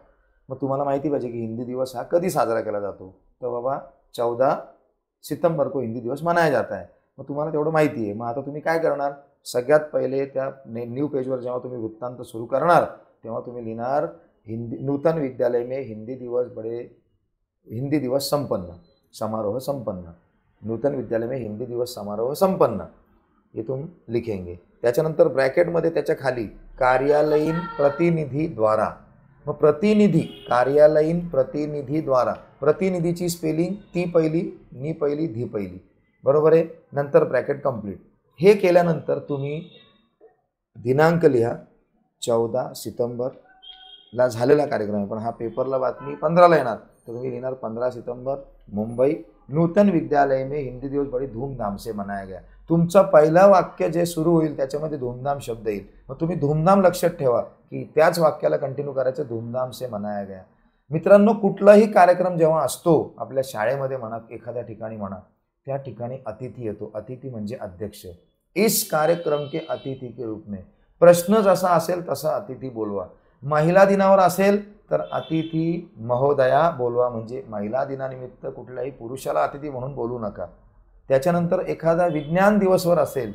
मग तुम्हाला माहिती पाहिजे की हिंदी दिवस हा कधी साजरा केला जातो. तर बाबा 14 सितंबर को हिंदी दिवस मनाया जाता है. मग तुम्हाला तेवढं माहिती आहे. मग आता तुम्ही काय करणार, सगळ्यात पहिले त्या न्यू पेजवर जेव्हा तुम्ही वृत्तांत सुरू करणार तेव्हा तुम्ही लिहिणार नूतन विद्यालय में हिंदी दिवस संपन्न समारोह संपन्न. नूतन विद्यालय में हिंदी दिवस समारोह संपन्न हे तुम लिखेंगे. त्याच्यानंतर ब्रॅकेटमध्ये त्याच्या खाली कार्यालयीन प्रतिनिधी द्वारा. मग प्रतिनिधी, कार्यालयीन प्रतिनिधी द्वारा, प्रतिनिधीची स्पेलिंग ती पहिली, नी पहिली, धी पहिली, बरोबर आहे. नंतर ब्रॅकेट कंप्लीट. हे केल्यानंतर तुम्ही दिनांक लिहा. 14 सितंबरला झालेला कार्यक्रम आहे, पण हा पेपरला बातमी 15ला येणार, तर तुम्ही लिहिणार 15 सितंबर मुंबई नूतन विद्यालय में हिंदी दिवस बड़ी धूमधाम से मनाया गया. तुमचं पहिलं वाक्य जे सुरू होईल त्याच्यामध्ये धूमधाम शब्द येईल. मग तुम्ही धूमधाम लक्षात ठेवा की त्याच वाक्याला कंटिन्यू करायचं, धूमधाम से मनाया गया. मित्रांनो, कुठलाही कार्यक्रम जेव्हा असतो आपल्या शाळेमध्ये म्हणा, एखाद्या ठिकाणी म्हणा, त्या ठिकाणी अतिथी येतो. अतिथी म्हणजे अध्यक्ष. इस कार्यक्रम के अतिथी के रूप में प्रश्न जसा असेल तसा अतिथी बोलवा. महिला दिनावर असेल तर अतिथी महोदया बोलवा. म्हणजे महिला दिनानिमित्त कुठल्याही पुरुषाला अतिथी म्हणून बोलू नका. त्याच्यानंतर एखादा विज्ञान दिवसवर असेल,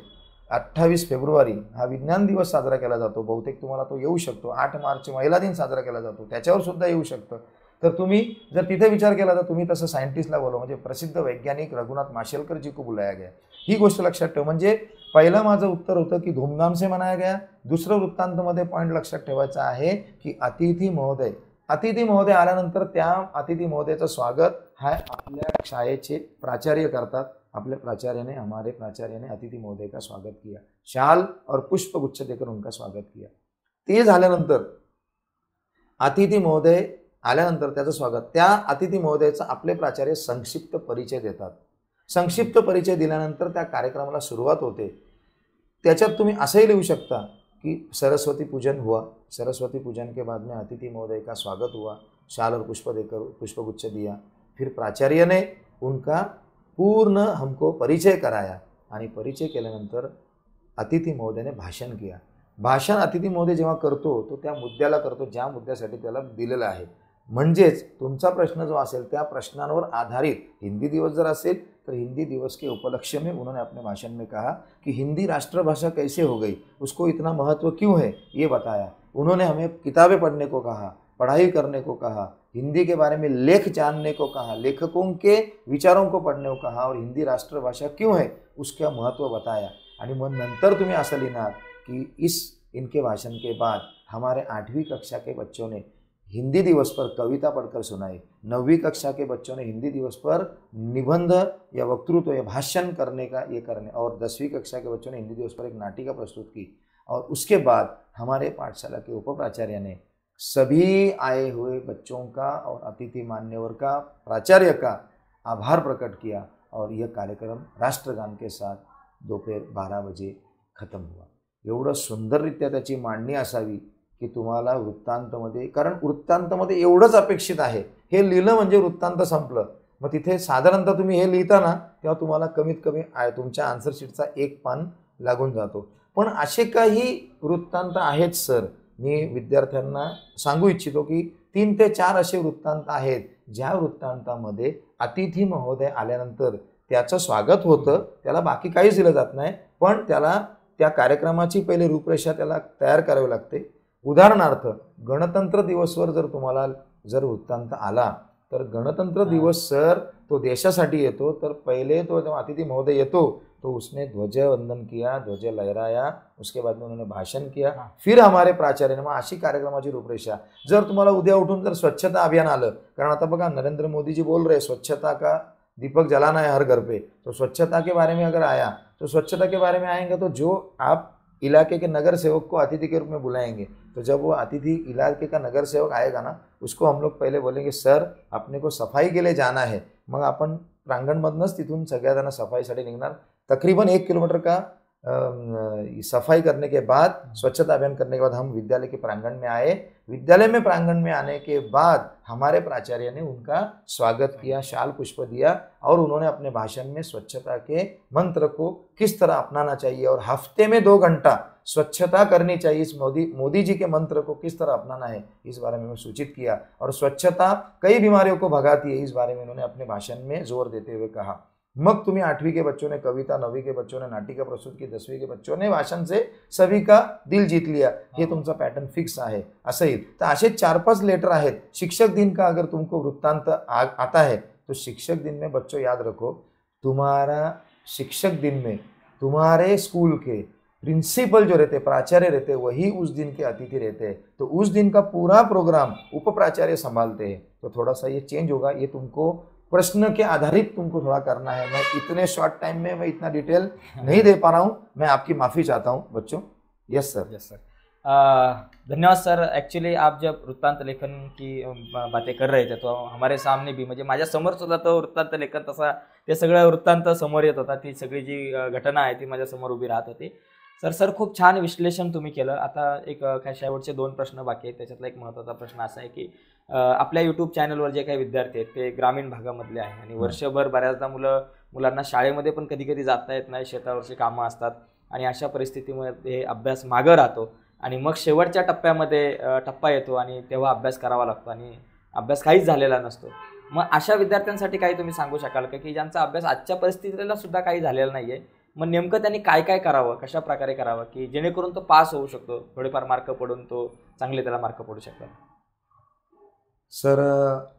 28 फेब्रुवारी हा विज्ञान दिवस साजरा केला जातो. बहुतेक तुम्हाला तो येऊ शकतो. 8 मार्च महिला दिन साजरा केला जातो, त्याच्यावर सुद्धा येऊ शकतं. तर तुम्ही जर तिथे विचार केला तर तुम्ही तसं सायंटिस्टला बोलवा. म्हणजे प्रसिद्ध वैज्ञानिक रघुनाथ माशेलकर जी को बुलाया गया. ही गोष्ट लक्षात ठेव. म्हणजे पहिलं माझं उत्तर होतं की धूमधाम से मनाया गया. दुसरं वृत्तांतमध्ये पॉईंट लक्षात ठेवायचा आहे की अतिथी महोदय. अतिथी महोदय आल्यानंतर त्या अतिथी महोदयाचं स्वागत हा आपल्या शाळेचे प्राचार्य करतात. हमारे प्राचार्य ने अतिथि महोदय का स्वागत किया, शाल और पुष्प गुच्छ देकर उनका स्वागत किया. ते झाल्यानंतर अतिथी महोदय आल्यानंतर त्याचं स्वागत, त्या अतिथी महोदयाचा आपले प्राचार्य संक्षिप्त परिचय देतात. संक्षिप्त परिचय दिल्यानंतर त्या कार्यक्रमाला सुरुवात होते. त्याच्यात तुम्ही असंही लिहू शकता कि सरस्वती पूजन हुआ, सरस्वती पूजन के बाद में अतिथि महोदय का स्वागत हुआ, शाल और पुष्प देकर पुष्पगुच्छ दिया, फिर प्राचार्य ने उनका पूर्ण हमको परिचय कराया आणि परिचय केल्यानंतर अतिथी महोदयाने भाषण किया. भाषण अतिथी महोदय जेव्हा करतो तो त्या मुद्द्याला करतो ज्या मुद्द्यासाठी त्याला दिलेला आहे. म्हणजेच तुमचा प्रश्न जो असेल त्या प्रश्नांवर आधारित हिंदी दिवस जर असेल तर हिंदी दिवस के उपलक्ष्य में उन्होंने अपने भाषण में कहा कि हिंदी राष्ट्रभाषा कैसे हो गई, उसको इतना महत्व क्यों है, ये बताया. उन्होंने हमें किताबें पढ़ने को कहा, पढ़ाई करने को कहा, हिंदी के बारे में लेख जानने को कहा, लेखकों के विचारों को पढ़ने को कहा और हिंदी राष्ट्रभाषा क्यों है उसका महत्व बताया. आणि मग नंतर तुम्ही असं लिहिणार कि इनके भाषण के बाद हमारे 8वीं कक्षा के बच्चों ने हिंदी दिवस पर कविता पढ़कर सुनाई, 9वीं कक्षा के बच्चों ने हिंदी दिवस पर निबंध या वक्तृत्व या भाषण करने और 10वीं कक्षा के बच्चों ने हिंदी दिवस पर एक नाटिका प्रस्तुत की. और उसके बाद हमारे पाठशाला के उपप्राचार्य ने सभी आए हुए बच्चों का और अतिथि मान्यवर का, प्राचार्य का आभार प्रकट किया और यह कार्यक्रम राष्ट्रगान के साथ दोपहर 12 बजे खत्म हुआ. एवढं सुंदररित्या त्याची मांडणी असावी की तुम्हाला वृत्तांतमध्ये, कारण वृत्तांतमध्ये एवढंच अपेक्षित आहे, हे लिहिलं म्हणजे वृत्तांत संपलं. मग तिथे साधारणतः तुम्ही हे लिहिता ना तेव्हा तुम्हाला कमीत कमी तुमच्या आन्सर शीटचा 1 पान लागून जातो. पण असे काही वृत्तांत आहेत सर, मी विद्यार्थ्यांना सांगू इच्छितो की 3 ते 4 असे वृत्तांत आहेत ज्या वृत्तांतामध्ये अतिथी महोदय आल्यानंतर त्याचं स्वागत होतं, त्याला बाकी काहीच दिलं जात नाही, पण त्याला त्या कार्यक्रमाची पहिले रूपरेषा त्याला तयार करावी लागते. उदाहरणार्थ गणतंत्र दिवसवर जर तुम्हाला जर वृत्तांत आला तर गणतंत्र दिवस सर तो देशासाठी येतो, तर पहले तो जब अतिथि महोदय येतो तो उसने ध्वज वंदन किया, ध्वज लहराया, उसके बाद में उन्होंने भाषण किया, फिर हमारे प्राचार्य ने. मग अशी कार्यक्रमाची रूपरेषा. जर तुम्हाला उद्या उठून जर स्वच्छता अभियान आलं, कारण आता बघा नरेंद्र मोदी जी बोल रहे स्वच्छता का दीपक जलाना है हर घर पे, तो स्वच्छता के बारे में अगर आया तो स्वच्छता के बारे में आएंगे तो जो आप इलाके के नगर सेवक को अतिथि के रूप में बुलाएंगे, तो जब वो अतिथि इलाके का नगर सेवक आएगा ना उसको हम लोग पहले बोलेंगे सर अपने को सफाई के लिए जाना है. मग आपण प्रांगणमधनंच तिथून सगळ्या सफाईसाठी निघणार. तकरीबन 1 किलोमीटर का सफाई करने के बाद, स्वच्छता अभियान करने के बाद हम विद्यालय के प्रांगण में आए. विद्यालय में प्रांगण में आने के बाद हमारे प्राचार्य ने उनका स्वागत किया, शाल पुष्प दिया और उन्होंने अपने भाषण में स्वच्छता के मंत्र को किस तरह अपनाना चाहिए और हफ्ते में 2 घंटा स्वच्छता करनी चाहिए, इस मोदी जी के मंत्र को किस तरह अपनाना है इस बारे में सूचित किया. और स्वच्छता कई बीमारियों को भगाती है, इस बारे में उन्होंने अपने भाषण में जोर देते हुए कहा. मग तुम्ही 8वीं के बच्चों ने कविता, 9वीं के बच्चों ने नाटिका प्रस्तुत की, 10वीं के बच्चों ने भाषण से सभी का दिल जीत लिया. हे तुमचा पॅटर्न फिक्स आहे. असं येईल. तर असे 4-5 लेटर आहेत. शिक्षक दिन का अगर तुमको वृत्तांत आता है तो शिक्षक दिन में बच्चों याद रखो, तुम्हारा शिक्षक दिन में तुम्हारे स्कूल के प्रिंसिपल जो रहते, प्राचार्य रहते, वही उस दिन के अतिथि रहते हैं. तो उस दिन का पूरा प्रोग्राम उप प्राचार्य संभालते हैं. तो थोड़ा सा ये चेंज होगा. ये तुमको प्रश्न के आधारित तुमको थोड़ा करना है. मैं इतने शॉर्ट टाइम में मैं इतना डिटेल नहीं दे पा रहा हूँ, मैं आपकी माफ़ी चाहता हूँ बच्चों. Yes sir. Yes sir. धन्यवाद सर. एक्चुअली आप जब वृत्तांत लेखन की बातें कर रहे थे तो हमारे सामने भी, म्हणजे माझ्या समोर सुद्धा तो वृत्तांत लेखन तसा ते सगळं वृत्तांत समोर येत होता. ती सगळी जी घटना आहे ती माझ्या समोर उभी राहत होती. सर खूप छान विश्लेषण तुम्ही केलं. आता एक काय शेवटचे 2 प्रश्न बाकी आहेत. त्याच्यातला एक महत्त्वाचा प्रश्न असा आहे की आपल्या यूट्यूब चॅनलवर जे काही विद्यार्थी आहेत ते ग्रामीण भागामधले आहे आणि वर्षभर बऱ्याचदा मुलांना शाळेमध्ये पण कधी कधी जाता येत नाही, शेतावरची कामं असतात आणि अशा परिस्थितीमध्ये अभ्यास मागं राहतो आणि मग शेवटच्या टप्पा येतो आणि तेव्हा अभ्यास करावा लागतो आणि अभ्यास काहीच झालेला नसतो. मग अशा विद्यार्थ्यांसाठी काही तुम्ही सांगू शकाल का की ज्यांचा अभ्यास आजच्या परिस्थितीला सुद्धा काही झालेला नाही आहे, मग नेमकं त्यांनी काय काय करावं, कशा प्रकारे करावं की जेणेकरून तो पास होऊ शकतो, थोडेफार मार्क पडून तो चांगले त्याला मार्क पडू शकतात? सर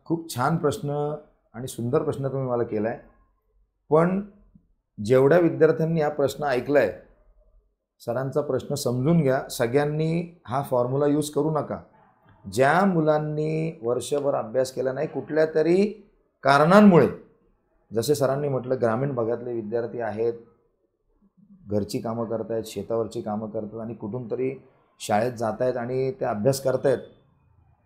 खूप छान प्रश्न आणि सुंदर प्रश्न तुम्ही मला केला आहे. पण जेवढ्या विद्यार्थ्यांनी हा प्रश्न ऐकला आहे सरांचा प्रश्न समजून घ्या. सगळ्यांनी हा फॉर्म्युला यूज करू नका. ज्या मुलांनी वर्षभर अभ्यास केला नाही कुठल्या तरी कारणांमुळे, जसे सरांनी म्हटलं ग्रामीण भागातले विद्यार्थी आहेत, घरची कामं करत आहेत, शेतावरची कामं करतात आणि कुठून तरी शाळेत जात आहेत आणि ते अभ्यास करत आहेत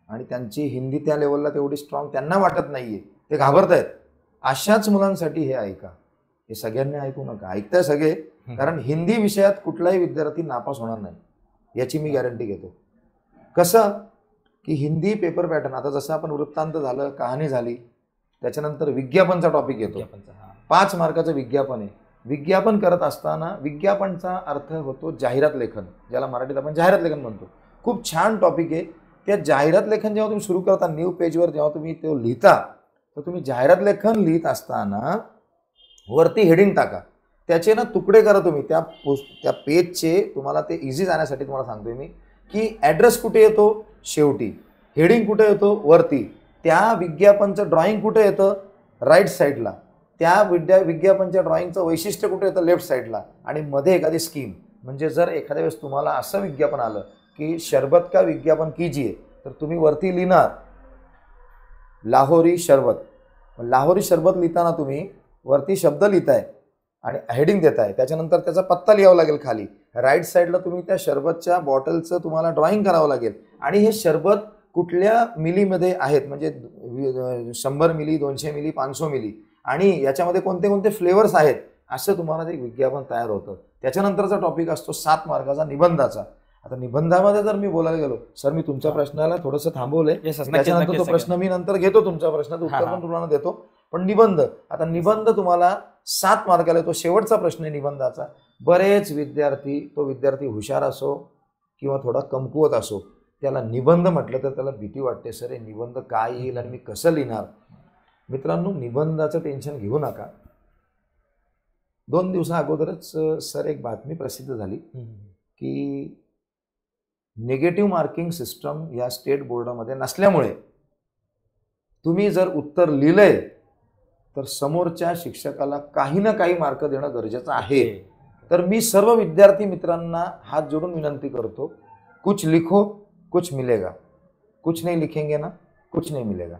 आणि त्यांची हिंदी त्या लेवलला तेवढी स्ट्रॉंग त्यांना वाटत नाही आहे, ते घाबरत आहेत. अशाच मुलांसाठी हे ऐका. हे सगळ्यांनी ऐकू नका. ऐकताय सगळे, कारण हिंदी विषयात कुठलाही विद्यार्थी नापास होणार नाही याची मी गॅरंटी घेतो. कसं की हिंदी पेपर पॅटर्न, आता जसं आपण वृत्तांत झालं, कहाणी झाली, त्याच्यानंतर विज्ञापनचा टॉपिक येतो. 5 मार्काचं विज्ञापन आहे. विज्ञापन करत असताना विज्ञापनचा अर्थ होतो जाहिरात लेखन, ज्याला मराठीत आपण जाहिरात लेखन म्हणतो. खूप छान टॉपिक आहे. त्या जाहिरात लेखन जेव्हा तुम्ही सुरू करता न्यू पेजवर जेव्हा तुम्ही ते लिहिता, तर तुम्ही जाहिरात लेखन लिहित असताना वरती हेडिंग टाका, त्याचे ना तुकडे करा तुम्ही त्या पेजचे. तुम्हाला ते इझी जाण्यासाठी तुम्हाला सांगतोय मी की ॲड्रेस कुठे येतो शेवटी, हेडिंग कुठे येतो वरती, त्या विज्ञापनचं ड्रॉइंग कुठे येतं राईट साईडला, त्या विज्ञापनच्या ड्रॉइंगचं वैशिष्ट्य कुठे येतं लेफ्ट साईडला, आणि मध्ये एखादी स्कीम. म्हणजे जर एखाद्या वेळेस तुम्हाला असं विज्ञापन आलं की शरबत का विज्ञापन कीजिए, तर तुम्ही वरती लिहिणार लाहोरी शरबत. लाहोरी शरबत लिहिताना तुम्ही वरती शब्द लिहिताय आणि हेडिंग देताय, त्याच्यानंतर त्याचा पत्ता लिहावा लागेल खाली. राईट साईडला तुम्ही त्या शरबतच्या बॉटलचं तुम्हाला ड्रॉइंग करावं लागेल आणि हे शरबत कुठल्या मिलीमध्ये आहेत, म्हणजे 100 मिली, 200 मिली, 500 मिली, आणि याच्यामध्ये कोणते कोणते फ्लेवर्स आहेत, असं तुम्हाला ते विज्ञापन तयार होतं. त्याच्यानंतरचा टॉपिक असतो 7 मार्काचा निबंधाचा. आता निबंधामध्ये जर मी बोलायला गेलो, सर मी तुमच्या प्रश्नाला थोडंसं थांबवलंय, त्याच्यानंतर तो प्रश्न मी नंतर घेतो, तुमच्या प्रश्नाचं उत्तर पण तुम्हाला देतो. पण निबंध, आता निबंध तुम्हाला 7 मार्काला, तो शेवटचा प्रश्न आहे निबंधाचा. बरेच विद्यार्थी, तो विद्यार्थी हुशार असो किंवा थोडा कमकुवत असो, त्याला निबंध म्हटलं तर त्याला भीती वाटते, सर हे निबंध काय येईल आणि मी कसं लिहिणार. मित्रांनो, निबंधाचं टेन्शन घेऊ नका. 2 दिवसा अगोदरच सर एक बातमी प्रसिद्ध झाली की निगेटिव्ह मार्किंग सिस्टम या स्टेट बोर्डामध्ये नसल्यामुळे तुम्ही जर उत्तर लिहिलंय तर समोरच्या शिक्षकाला काही ना काही मार्क देणं गरजेचं आहे. तर मी सर्व विद्यार्थी मित्रांना हात जोडून विनंती करतो, कुछ लिखो कुछ मिलेगा, कुछ नहीं लिखेंगे ना कुछ नहीं मिलेगा.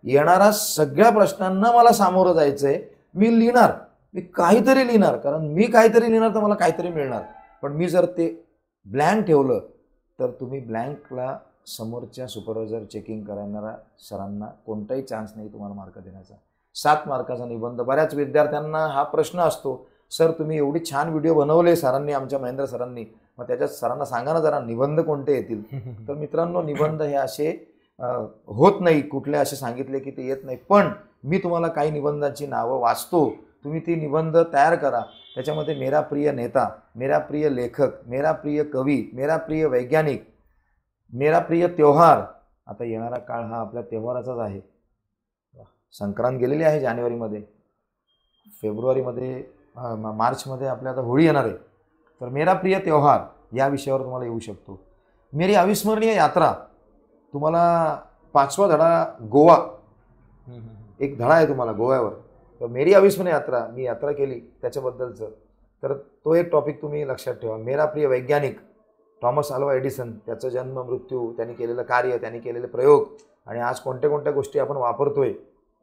येणाऱ्या सगळ्या प्रश्नांना मला सामोरं जायचंय, मी लिहिणार, मी काहीतरी लिहिणार, कारण मी काहीतरी लिहिणार तर मला काहीतरी मिळणार. पण मी जर ते ब्लँक ठेवलं तर तुम्ही ब्लँकला समोरच्या सुपरवायझर चेकिंग करणाऱ्या सरांना कोणताही चान्स नाही तुम्हाला मार्क देण्याचा. 7 मार्काचा निबंध. बऱ्याच विद्यार्थ्यांना हा प्रश्न असतो, सर तुम्ही एवढी छान व्हिडिओ बनवले सरांनी, आमच्या महेंद्र सरांनी, मग त्याच्यात सरांना सांगा ना जरा निबंध कोणते येतील. तर मित्रांनो, निबंध हे असे होत नाही, कुठले असे सांगितले की ते येत नाही. पण मी तुम्हाला काही निबंधांची नावं वाचतो, तुम्ही ती निबंध तयार करा. त्याच्यामध्ये मेरा प्रिय नेता, मेरा प्रिय लेखक, मेरा प्रिय कवी, मेरा प्रिय वैज्ञानिक, मेरा प्रिय त्योहार. आता येणारा काळ हा आपल्या त्योहाराचाच आहे. संक्रांत गेलेली आहे जानेवारीमध्ये, फेब्रुवारीमध्ये, मार्चमध्ये आपल्या आता होळी येणार आहे. तर मेरा प्रिय त्योहार या विषयावर तुम्हाला येऊ शकतो. मेरी अविस्मरणीय यात्रा, तुम्हाला 5वा धडा गोवा, एक धडा आहे तुम्हाला गोव्यावर. तर मेरी अविस्मरणीय यात्रा, मी यात्रा केली त्याच्याबद्दलचं, तर तो एक टॉपिक तुम्ही लक्षात ठेवा. मेरा प्रिय वैज्ञानिक थॉमस अल्वा एडिसन, त्याचं जन्म मृत्यू, त्यांनी केलेलं कार्य, त्यांनी केलेले प्रयोग आणि आज कोणत्या कोणत्या गोष्टी आपण वापरतोय.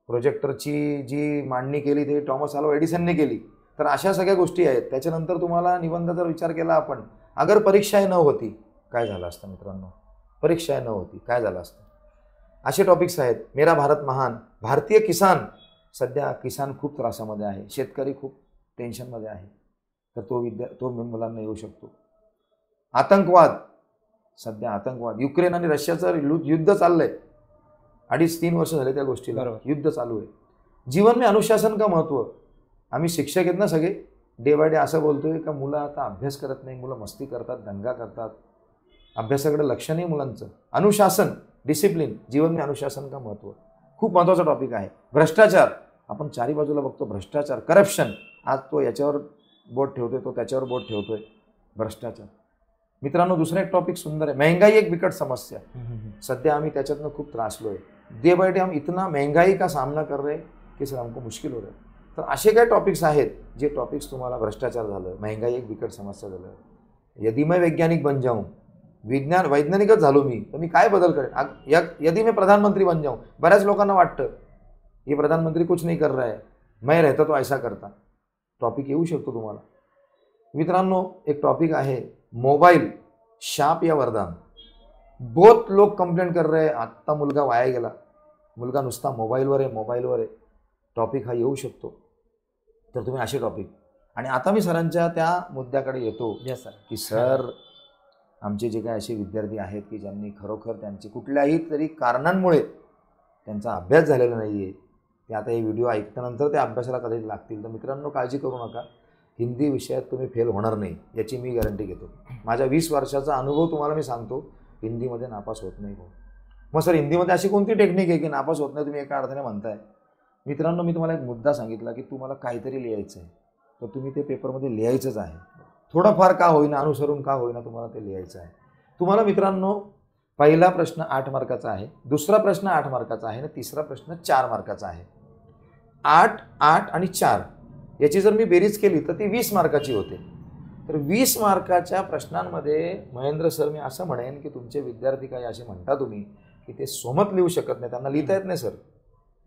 प्रोजेक्टरची जी मांडणी केली ती थॉमस अल्वा एडिसनने केली. तर अशा सगळ्या गोष्टी आहेत. त्याच्यानंतर तुम्हाला निबंधाचा विचार केला आपण, अगर परीक्षाही न होती काय झालं असतं मित्रांनो, परीक्षाही न होती काय झालं असतं, असे टॉपिक्स आहेत. मेरा भारत महान, भारतीय किसान, सध्या किसान खूप त्रासामध्ये आहे, शेतकरी खूप टेन्शनमध्ये आहे, तर तो मुलांना येऊ शकतो. आतंकवाद, सध्या आतंकवाद, युक्रेन आणि रशियाचं युद्ध चाललंय, 2.5-3 वर्ष झाले त्या गोष्टीला, युद्ध चालू आहे. जीवन में अनुशासन का महत्व, आम्ही शिक्षक आहेत ना सगळे, डे बाय डे असं बोलतोय का मुलं आता अभ्यास करत नाही, मुलं मस्ती करतात, दंगा करतात, अभ्यासाकडे लक्ष नाही मुलांचं. अनुशासन, डिसिप्लिन, जीवन में अनुशासन का महत्व, खूप महत्त्वाचा टॉपिक आहे. भ्रष्टाचार, आपण चारी बाजूला बघतो भ्रष्टाचार, करप्शन, आज तो याच्यावर बोट ठेवतोय, तो त्याच्यावर बोट ठेवतोय, भ्रष्टाचार. मित्रांनो, दुसरा एक टॉपिक सुंदर आहे, महंगाई एक बिकट समस्या. सध्या आम्ही त्याच्यातनं खूप त्रासलो आहे. डे बाय डे हम इतना महंगाई का सामना कर रहे की सर हमको मुश्किल हो रहा है. तर असे काही टॉपिक्स आहेत जे टॉपिक्स तुम्हाला, भ्रष्टाचार झालं, महंगाई एक बिकट समस्या झालं, यदि मैं वैज्ञानिक बन जाऊं, वैज्ञानिकच झालो मी तर मी काय बदल करेन, यदि मैं प्रधानमंत्री बन जाऊं. बऱ्याच लोकांना वाटतं ये प्रधानमंत्री कुछ नहीं कर रहा है, मैं रहता तो ऐसा करता. टॉपिक येऊ शकतो तुम्हाला. मित्रांनो, एक टॉपिक आहे मोबाईल, शाप या वरदान. बहुत लोग कंप्लेंट कर रहे हैं, आत्ता मुलगा वाया गेला, मुलगा नुसता मोबाईलवर आहे. टॉपिक हा येऊ शकतो. तर तुम्ही असे टॉपिक. आणि आता मी सरांच्या त्या मुद्द्याकडे येतो की सर, आमचे जे काही असे विद्यार्थी आहेत की ज्यांनी खरोखर त्यांची कुठल्याही तरी कारणांमुळे त्यांचा अभ्यास झालेला नाही आहे, ते आता हे व्हिडिओ ऐकल्यानंतर त्या अभ्यासाला कदाचित लागतील. तर मित्रांनो, काळजी करू नका, हिंदी विषयात तुम्ही फेल होणार नाही याची मी गॅरंटी घेतो. माझ्या 20 वर्षाचा अनुभव तुम्हाला मी सांगतो, हिंदीमध्ये नापास होत नाही. मग सर, हिंदीमध्ये अशी कोणती टेक्निक आहे की नापास होत नाही, तुम्ही एका अर्थाने म्हणताय. मित्रांनो, मी तुम्हाला एक मुद्दा सांगितला की तुम्हाला काहीतरी लिहायचं आहे, तर तुम्ही ते पेपरमध्ये लिहायचंच आहे. थोडंफार का होईना, अनुसरून का होईना, तुम्हाला ते लिहायचं आहे. तुम्हाला मित्रांनो, पहिला प्रश्न 8 मार्काचा आहे, दुसरा प्रश्न 8 मार्काचा आहे आणि तिसरा प्रश्न 4 मार्काचा आहे. 8, 8 आणि 4 याची जर मी बेरीज केली तर ती 20 मार्काची होते. तर 20 मार्काच्या प्रश्नांमध्ये महेंद्र सर, मी असं म्हणेन की तुमचे विद्यार्थी काही असे म्हणता तुम्ही की ते सोमत लिहू शकत नाही, त्यांना लिहिता येत नाही सर.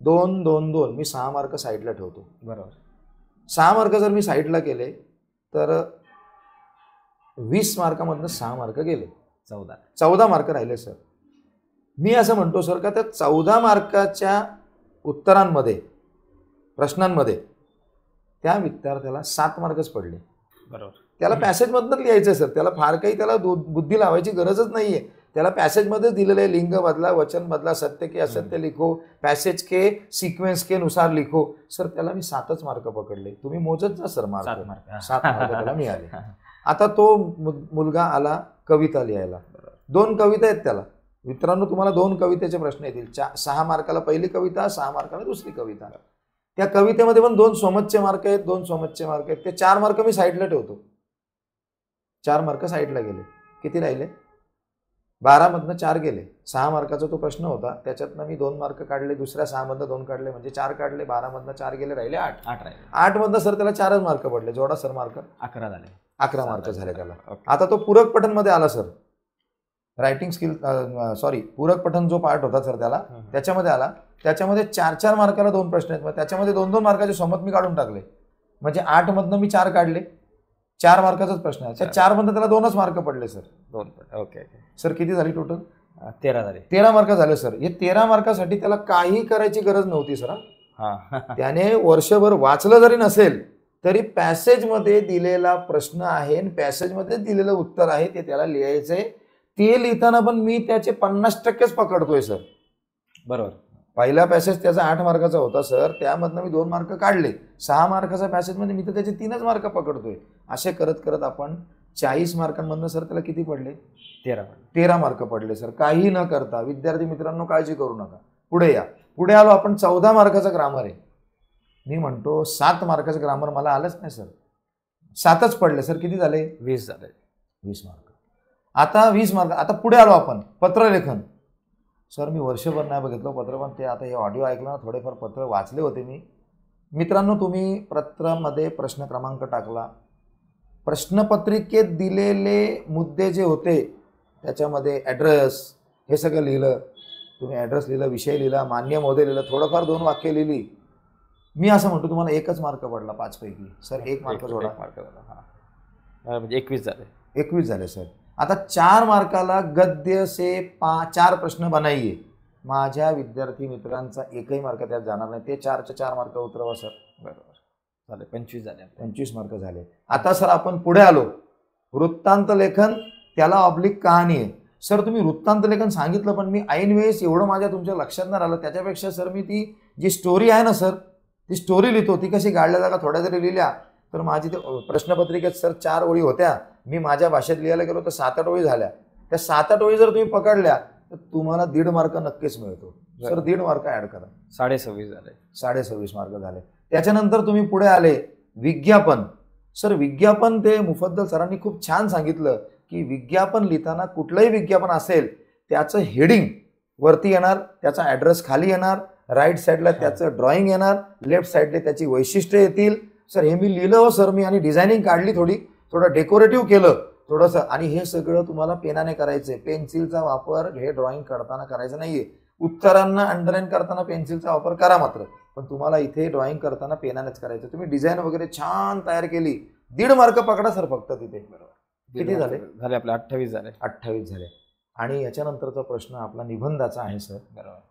2, 2, 2, मी 6 मार्क साईडला ठेवतो. बरोबर. 6 मार्क जर मी साईडला केले तर 20 मार्कामधनं 6 मार्क गेले, 14 मार्क राहिले सर. मी असं म्हणतो सर का त्या 14 मार्काच्या उत्तरांमध्ये, प्रश्नांमध्ये त्या विद्यार्थ्याला 7 मार्कच पडले. बरोबर. त्याला पॅसेजमधनं लिहायचं आहे सर. त्याला फार काही त्याला बुद्धी लावायची गरजच नाहीये. त्याला पॅसेजमध्येच दिलेलं आहे, लिंग बदला, वचन बदला, सत्य के असत्य लिखो, पॅसेज के सिक्वेन्स के नुसार लिखो. सर त्याला मी 7च मार्क पकडले. तुम्ही मोजत जा सर मार्क. 7 मार्क त्याला मिळाले. आता तो मुलगा आला कविता लिहायला. 2 कविता आहेत त्याला. मित्रांनो तुम्हाला 2 कवितेचे प्रश्न येतील. 6 मार्काला पहिली कविता, 6 मार्काला दुसरी कविता. त्या कवितेमध्ये पण 2 सोमतचे मार्क आहेत, 2 सोमतचे मार्क आहेत. ते 4 मार्क मी साईडला ठेवतो. 4 मार्क साईडला गेले. किती राहिले? 12 मधनं 4 गेले. 6 मार्काचा तो प्रश्न होता, त्याच्यातनं मी 2 मार्क काढले, दुसऱ्या 6 मधनं 2 काढले, म्हणजे 4 काढले. 12 मधनं 4 गेले, राहिले 8. 8 मधनं सर त्याला 4च मार्क पडले. जोडा सर मार्क. 11 झाले. 11 मार्क झाले त्याला. आता तो पूरक पठण मध्ये आला सर. रायटिंग स्किल पूरक पठण जो पार्ट होता सर त्याला, त्याच्यामध्ये आला. त्याच्यामध्ये 4 मार्काला 2 प्रश्न आहेत. मग त्याच्यामध्ये 2 मार्काचे सोमत मी काढून टाकले. म्हणजे 8 मधनं मी 4 काढले. 4 मार्काचाच प्रश्न आहे. त्या 4 मधनं त्याला 2च मार्क पडले सर. 2. Okay sir. किती झाली टोटल? 13 झाले. 13 मार्क झाले सर. हे 13 मार्कासाठी त्याला काही करायची गरज नव्हती सर. त्याने वर्षभर वाचलं जरी नसेल तरी पॅसेजमध्ये दिलेला प्रश्न आहे, पॅसेजमध्ये दिलेलं उत्तर आहे, ते त्याला लिहायचंय. ते लिहिताना पण मी त्याचे 50%च पकडतोय सर. बरोबर. पहिला पॅसेज त्याचा 8 मार्काचा होता सर. त्यामधनं मी 2 मार्क काढले. 6 मार्काचा पॅसेजमध्ये मी तर त्याचे 3च मार्क पकडतोय. असे करत करत आपण 40 मार्कांमधनं सर त्याला किती पडले? 13 मार्क पडले सर. काही न करता. विद्यार्थी मित्रांनो काळजी करू नका. पुढे या. पुढे आलो आपण. 14 मार्काचा ग्रामर आहे. मी म्हणतो 7 मार्काचं ग्रामर मला आलंच नाही सर. 7च पडले सर. किती झाले? 20 झाले. 20 मार्क. आता 20 मार्क. आता पुढे आलो आपण. पत्रलेखन. सर मी वर्षभर नाही बघितलं पत्र, पण ते आता हे ऑडिओ ऐकलं ना, थोडेफार पत्र वाचले होते मी. मित्रांनो तुम्ही पत्रामध्ये प्रश्न क्रमांक टाकला. प्रश्नपत्रिकेत दिलेले मुद्दे जे होते त्याच्यामध्ये ॲड्रेस हे सगळं लिहिलं. तुम्ही ॲड्रेस लिहिलं, विषय लिहिला, मान्य महोदय लिहिलं, थोडंफार 2 वाक्य लिहिली. मी असं म्हणतो तुम्हाला 1च मार्क पडला 5 पैकी. सर 1 मार्क जोडा. म्हणजे 21 झाले. 21 झाले सर. आता 4 मार्काला गद्य से 4 प्रश्न बनाइए. माझ्या विद्यार्थी मित्रांचा एकही मार्क त्यात जाणार नाही. ते 4चे 4 मार्क उतरवा सर. बरोबर झाले. 25 झाले. 25 मार्क झाले. आता सर आपण पुढे आलो. वृत्तांत लेखन, त्याला ऑब्लिक कहाणी आहे. सर तुम्ही वृत्तांत लेखन सांगितलं, पण मी ऐन वेळेस एवढं माझ्या तुमच्या लक्षात नाही राहिलं. त्याच्यापेक्षा सर मी ती जी स्टोरी आहे ना सर, ती स्टोरी लिहितो. ती कशी गाडल्या जागा थोड्या जरी लिहिल्या तर माझी ते प्रश्नपत्रिकेत सर 4 ओळी होत्या. मी माझ्या भाषेत लिहायला गेलो तर 7-8 ओळी झाल्या. त्या 7-8 ओळी जर तुम्ही पकडल्या तर तुम्हाला 1.5 मार्क नक्कीच मिळतो सर. 1.5 मार्क ऍड करा. 26.5 झाले. 26.5 मार्क झाले. त्याच्यानंतर तुम्ही पुढे आले विज्ञापन. सर विज्ञापन ते मुफद्दल सरांनी खूप छान सांगितलं की विज्ञापन लिहिताना कुठलंही विज्ञापन असेल त्याचं हेडिंग वरती येणार, त्याचा ॲड्रेस खाली येणार, राईट साईडला त्याचं ड्रॉइंग येणार, लेफ्ट साईडला त्याची वैशिष्ट्ये येतील. सर हे मी लिहिलं हो सर. मी आणि डिझायनिंग काढली, थोडं डेकोरेटिव्ह केलं थोडंसं. आणि हे सगळं तुम्हाला पेनाने करायचंय. पेन्सिलचा वापर हे ड्रॉइंग करताना करायचं नाहीये. उत्तरांना अंडरलाईन करताना पेन्सिलचा वापर करा मात्र, पण तुम्हाला इथे ड्रॉइंग करताना पेनानेच करायचं. तुम्ही डिझाईन वगैरे छान तयार केली, 1.5 मार्क पकडा सर फक्त तिथे. किती झाले? आपले 28 झाले. 28 झाले. आणि याच्यानंतरचा प्रश्न आपला निबंधाचा आहे सर.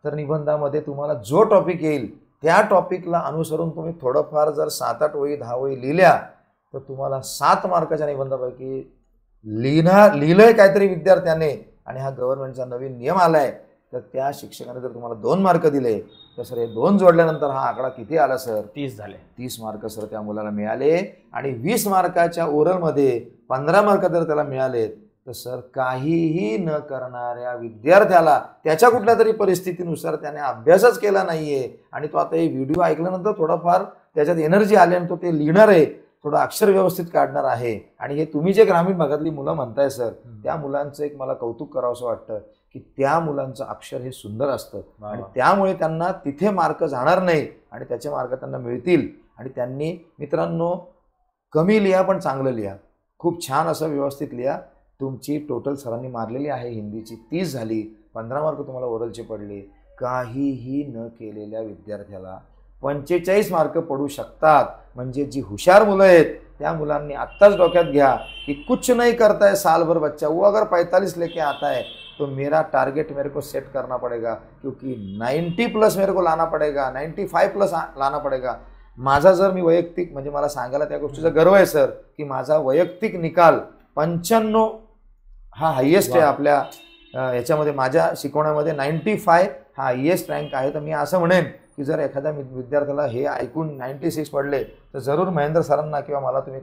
तर निबंधामध्ये तुम्हाला जो टॉपिक येईल त्या टॉपिकला अनुसरून तुम्ही थोडंफार जर 7-8 ओळी 10 ओळी लिहिल्या तर तुम्हाला 7 मार्काच्या निबंधापैकी लिहिलंय काहीतरी विद्यार्थ्याने आणि हा गव्हर्नमेंटचा नवीन नियम आलाय तर त्या शिक्षकाने जर तुम्हाला 2 मार्क दिले तर सर हे 2 जोडल्यानंतर हा आकडा किती आला सर? 30 झाले. 30 मार्क सर त्या मुलाला मिळाले. आणि 20 मार्काच्या ओरलमध्ये 15 मार्क जर त्याला मिळाले तर सर काहीही न करणाऱ्या विद्यार्थ्याला त्याच्या कुठल्या तरी परिस्थितीनुसार त्याने अभ्यासच केला नाहीये आणि तो आता हे व्हिडिओ ऐकल्यानंतर थोडाफार त्याच्यात एनर्जी आल्यानंतर तो ते लिहिणार आहे, थोडं अक्षर व्यवस्थित काढणार आहे. आणि हे तुम्ही जे ग्रामीण भागातली मुलं म्हणताय सर, त्या मुलांचं एक मला कौतुक करावंसं वाटतं की त्या मुलांचं अक्षर हे सुंदर असतं आणि त्यामुळे त्यांना तिथे मार्क जाणार नाही आणि त्याचे मार्क त्यांना मिळतील. आणि त्यांनी मित्रांनो कमी लिहा पण चांगलं लिहा, खूप छान असं व्यवस्थित लिहा. तुमची टोटल सरांनी मारलेली आहे हिंदीची 30 झाली, 15 मार्क तुम्हाला ओरलचे पडले. काहीही न केलेल्या विद्यार्थ्याला 45 मार्क पडू शकतात. म्हणजे जी हुशार मुलं आहेत त्या मुलांनी आत्ताच डोक्यात घ्या की कुछ नहीं करता है साल भर बच्चा, वो अगर 45 लेके आता है तो मेरा टारगेट मेरे को सेट करना पड़ेगा, क्योंकि 90 प्लस मेरे को लाना पड़ेगा, 95 प्लस लाना पड़ेगा. माझा जर मी वैयक्तिक म्हणजे मला सांगायला त्या गोष्टीचा गर्व आहे सर की माझा वैयक्तिक निकाल 95 हा हायेस्ट आहे आपल्या याच्यामध्ये. माझ्या शिकवण्यामध्ये 95 हा हायेस्ट रँक आहे. तर मी असं म्हणेन की जर एखाद्या विद्यार्थ्याला हे ऐकून 96 पडले तर जरूर महेंद्र सरांना किंवा मला तुम्ही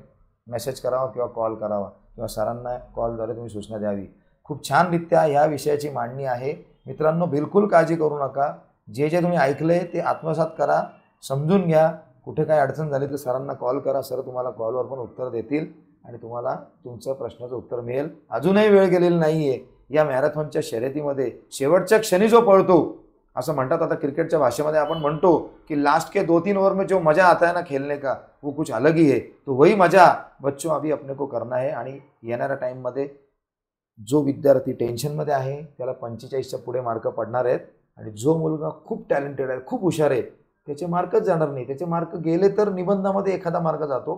मेसेज करावा किंवा कॉल करावा किंवा सरांना कॉलद्वारे तुम्ही सूचना द्यावी. खूप छानरित्या ह्या विषयाची मांडणी आहे. मित्रांनो, बिलकुल काळजी करू नका. जे जे तुम्ही ऐकले ते आत्मसात करा, समजून घ्या. कुठे काय अडचण झाली तर सरांना कॉल करा. सर तुम्हाला कॉलवर पण उत्तर देतील आणि तुम्हाला तुमचं प्रश्नाचं उत्तर मिळेल. अजूनही वेळ गेलेली नाही आहे. या मॅरेथॉनच्या शर्यतीमध्ये शेवटच्या क्षणी जो पळतो, असं म्हणतात आता क्रिकेटच्या भाषेमध्ये आपण म्हणतो की लास्ट के 2-3 ओवर में जो मजा आता है ना खेलने का वो कुछ अलग ही है. तो वही मजा बच्चों अभी अपने को करना है. आणि येणाऱ्या टाईममध्ये जो विद्यार्थी टेन्शनमध्ये आहे त्याला 45च्या पुढे मार्क पडणार आहेत आणि जो मुलगा खूप टॅलेंटेड आहे, खूप हुशार आहे, त्याचे मार्कच जाणार नाही. त्याचे मार्क गेले तर निबंधामध्ये एखादा मार्क जातो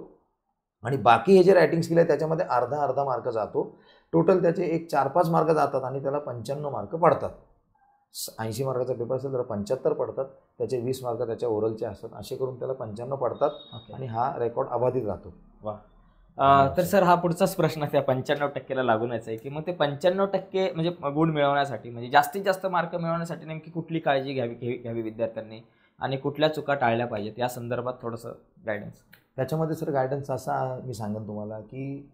आणि बाकी हे जे रायटिंग स्किल आहे त्याच्यामध्ये अर्धा मार्क जातो. टोटल त्याचे एक 4-5 मार्क जातात आणि त्याला 95 मार्क पडतात. 80 मार्काचा पेपर असेल तर 75 पडतात. त्याचे 20 मार्क त्याच्या ओरलचे असतात. असे करून त्याला 95 पडतात आणि हा रेकॉर्ड अबाधित राहतो. वा. तर सर हा पुढचाच प्रश्न त्या 95% लागूनच आहे की मग ते 95% म्हणजे गुण मिळवण्यासाठी म्हणजे जास्तीत जास्त मार्क मिळवण्यासाठी नेमकी कुठली काळजी घ्यावी विद्यार्थ्यांनी आणि कुठल्या चुका टाळल्या पाहिजेत या संदर्भात थोडंसं गायडन्स. त्याच्यामध्ये सर गायडन्स असा मी सांगेन तुम्हाला की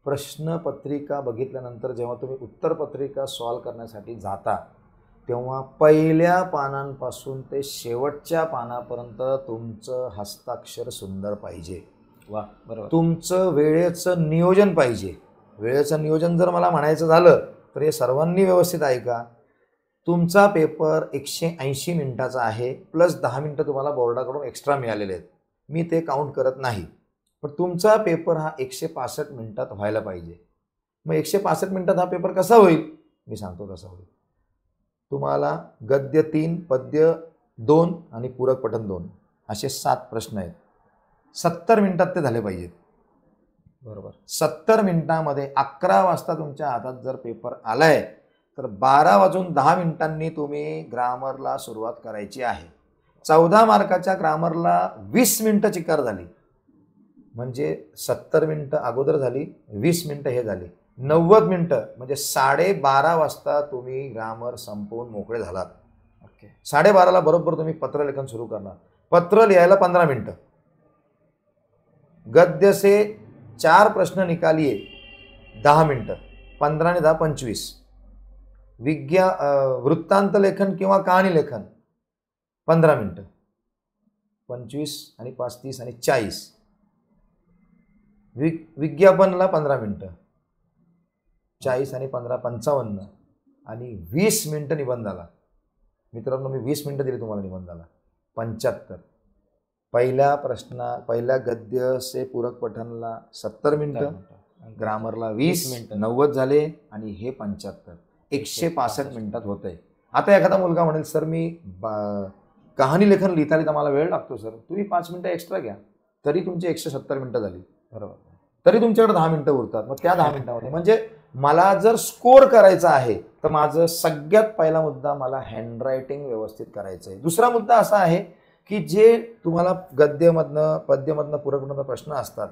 प्रश्नपत्रिका बघितल्यानंतर जेव्हा तुम्ही उत्तरपत्रिका सॉल्व करण्यासाठी जाता तेव्हा पहिल्या पानांपासून ते शेवटच्या पानापर्यंत तुमचं हस्ताक्षर सुंदर पाहिजे. वा, बरोबर. तुमचं वेळेचं नियोजन पाहिजे. वेळेचं नियोजन जर मला म्हणायचं झालं तर हे सर्वांनी व्यवस्थित ऐका. तुमचा पेपर 180 मिनिटाचा आहे प्लस 10 मिनिटं तुम्हाला बोर्डाकडून एक्स्ट्रा मिळालेले आहेत. मी ते काउंट करत नाही. पण तुमचा पेपर हा 165 मिनिटात व्हायला पाहिजे. मग 165 मिनिटात हा पेपर कसा होईल मी सांगतो कसा होईल. तुम्हाला गद्य 3, पद्य 2 आणि पूरक पठण 2 असे 7 प्रश्न आहेत. 70 मिनिटात ते झाले पाहिजेत. बरोबर. 70 मिनिटामध्ये 11 वाजता तुमच्या हातात जर पेपर आलाय तर 12:10 तुम्ही ग्रामरला सुरुवात करायची आहे. 14 मार्काच्या ग्रामरला 20 मिनिटं चिकार झाली म्हणजे 70 मिनिटं अगोदर झाली, 20 मिनिटं हे झाली, 90 मिनिटं म्हणजे 12:30 वाजता तुम्ही ग्रामर संपवून मोकळे झालात. ओके. 12:30ला बरोबर तुम्ही पत्रलेखन सुरू करणार. पत्र लिहायला 15 मिनिटं. गद्य से 4 प्रश्न निकालिए 10 मिनिटं. 15 आणि 10 25. वृत्तांत लेखन किंवा कहाणी लेखन 15 मिनिटं. 25 आणि 5 30 आणि 40. विज्ञापनला 15 मिनिटं. 40 आणि 15 55 आणि 20 मिनिटं निबंधाला. मित्रांनो, मी 20 मिनिटं दिली तुम्हाला निबंधाला. 75. पहिल्या गद्य से पूरक पठणला 70 मिनिटं, ग्रामरला 20 मिनिटं, 90 झाले आणि हे 75. 165 मिनिटात होत आहे. आता एखादा मुलगा म्हणेल सर मी कहाणी लेखन लिहिता लिहिता मला वेळ लागतो सर. तुम्ही 5 मिनिटं एक्स्ट्रा घ्या तरी तुमची 170 मिनिटं झाली. बरोबर. तरी तुमच्याकडे 10 मिनिटं उरतात. मग त्या 10 मिनिटामध्ये म्हणजे मला जर स्कोर करायचा आहे तर माझं सगळ्यात पहिला मुद्दा मला हँडरायटिंग व्यवस्थित करायचं आहे. दुसरा मुद्दा असा आहे की जे तुम्हाला गद्यमधनं पद्यमधनं पूरकमधनं प्रश्न असतात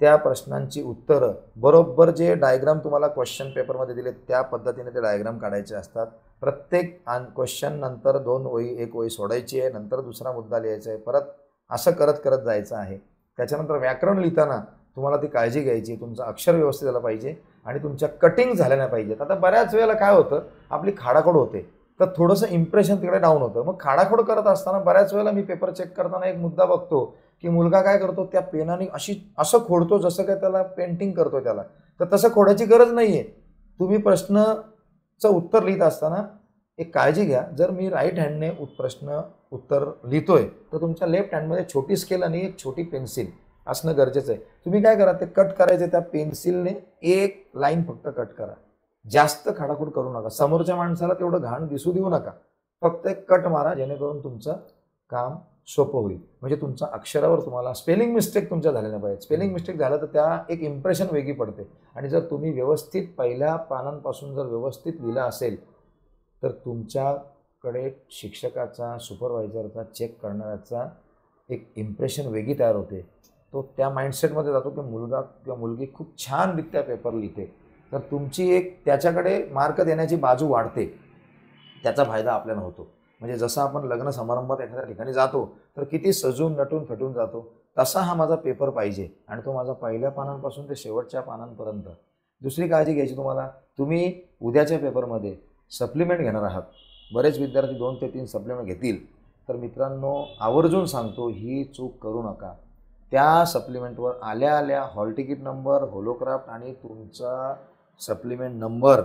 त्या प्रश्नांची उत्तरं बरोबर जे डायग्राम तुम्हाला क्वेश्चन पेपरमध्ये दिले त्या पद्धतीने ते डायग्राम काढायचे असतात. प्रत्येक क्वेश्चन नंतर 2 ओळी 1 ओळी सोडायची आहे, नंतर दुसरा मुद्दा लिहायचा आहे, परत असं करत करत जायचं आहे. त्याच्यानंतर व्याकरण लिहिताना तुम्हाला ती काळजी घ्यायची, तुमचं अक्षर व्यवस्थित झालं पाहिजे आणि तुमच्या कटिंग झाल्या नाही पाहिजेत. आता बऱ्याच वेळेला काय होतं आपली खाडाखोड होते तर थोडंसं इम्प्रेशन तिकडे डाऊन होतं. मग खाडाखोड करत असताना बऱ्याच वेळेला मी पेपर चेक करताना एक मुद्दा बघतो की मुलगा काय करतो त्या पेनाने असं खोडतो जसं काय त्याला पेंटिंग करतो त्याला. तर तसं खोडायची गरज नाही आहे. तुम्ही प्रश्नाचं उत्तर लिहित असताना एक काळजी घ्या, जर मी राईट हँडने प्रश्न उत्तर लिहितोय तर तुमच्या लेफ्ट हँडमध्ये छोटी स्केल आणि एक छोटी पेन्सिल असणं गरजेचं आहे. तुम्ही काय करा ते कट करायचे त्या पेन्सिलने एक लाईन फक्त कट करा. जास्त खाडाखोड करू नका. समोरच्या माणसाला तेवढं घाण दिसू देऊ नका. फक्त एक कट मारा जेणेकरून तुमचं काम सोपं होईल. म्हणजे तुमच्या अक्षरावर तुम्हाला स्पेलिंग मिस्टेक तुमच्या झाल्या नाही पाहिजे. स्पेलिंग मिस्टेक झालं तर त्या एक इम्प्रेशन वेगळी पडते. आणि जर तुम्ही व्यवस्थित पहिल्या पानांपासून जर व्यवस्थित लिहिलं असेल तर तुमच्याकडे शिक्षकाचा सुपरवायझरचा चेक करणाऱ्याचा एक इम्प्रेशन वेगळी तयार होते. तो त्या माइंडसेटमध्ये जातो की मुलगा किंवा मुलगी खूप छानरित्या पेपर लिहिते, तर तुमची एक त्याच्याकडे मार्क देण्याची बाजू वाढते, त्याचा फायदा आपल्याला होतो. म्हणजे जसं आपण लग्न समारंभात एखाद्या ठिकाणी जातो तर किती सजून नटून थटून जातो, तसा हा माझा पेपर पाहिजे आणि तो माझा पहिल्या पानांपासून ते शेवटच्या पानांपर्यंत. दुसरी काळजी घ्यायची तुम्हाला, तुम्ही उद्याच्या पेपरमध्ये सप्लिमेंट घेणार आहात. बरेच विद्यार्थी 2 ते 3 सप्लिमेंट घेतील. तर मित्रांनो, आवर्जून सांगतो, ही चूक करू नका. त्या सप्लिमेंटवर आल्या आल्या हॉल तिकीट नंबर, होलोक्राफ्ट आणि तुमचा सप्लिमेंट नंबर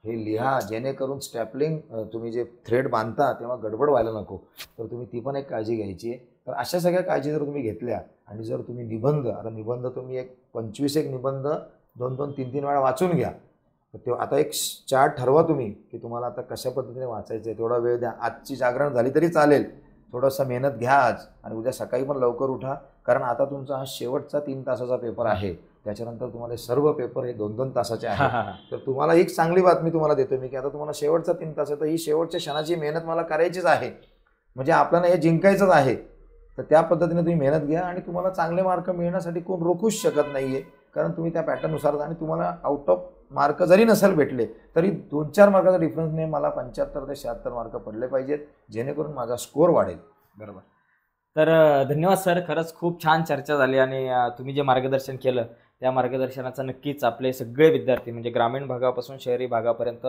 हे लिहा, जेणेकरून स्टॅपलिंग तुम्ही जे थ्रेड बांधता तेव्हा गडबड व्हायला नको. तर तुम्ही ती पण एक काळजी घ्यायची आहे. तर अशा सगळ्या काळजी जर तुम्ही घेतल्या आणि जर तुम्ही निबंध, आता निबंध तुम्ही एक 25 एक निबंध 2-2, 3-3 वेळा वाचून घ्या. तर ते आता एक चार्ट ठरवा तुम्ही की तुम्हाला आता कशा पद्धतीने वाचायचं आहे. तेवढा वेळ द्या. आजची जागरण झाली तरी चालेल, थोडंसं मेहनत घ्या आज आणि उद्या सकाळी पण लवकर उठा, कारण आता तुमचा हा शेवटचा 3 तासाचा पेपर आहे. त्याच्यानंतर तुम्हाला सर्व पेपर हे 2-2 तासाचे आहेत. तर तुम्हाला एक चांगली बातमी तुम्हाला देतो मी की आता तुम्हाला शेवटचा 3 तास आहे, तर ही शेवटच्या क्षणाची मेहनत मला करायचीच आहे. म्हणजे आपल्याला हे जिंकायचंच आहे. तर त्या पद्धतीने तुम्ही मेहनत घ्या आणि तुम्हाला चांगले मार्क मिळण्यासाठी कोण रोखूच शकत नाही आहे, कारण तुम्ही त्या पॅटर्ननुसार. आणि तुम्हाला आउट ऑफ मार्क जरी नसेल भेटले तरी 2-4 मार्काचा डिफरन्सने मला 75 ते 76 मार्क पडले पाहिजेत, जेणेकरून माझा स्कोअर वाढेल. बरोबर. तर धन्यवाद सर, खरंच खूप छान चर्चा झाली आणि तुम्ही जे मार्गदर्शन केलं त्या मार्गदर्शनाचा नक्कीच आपले सगळे विद्यार्थी म्हणजे ग्रामीण भागापासून शहरी भागापर्यंत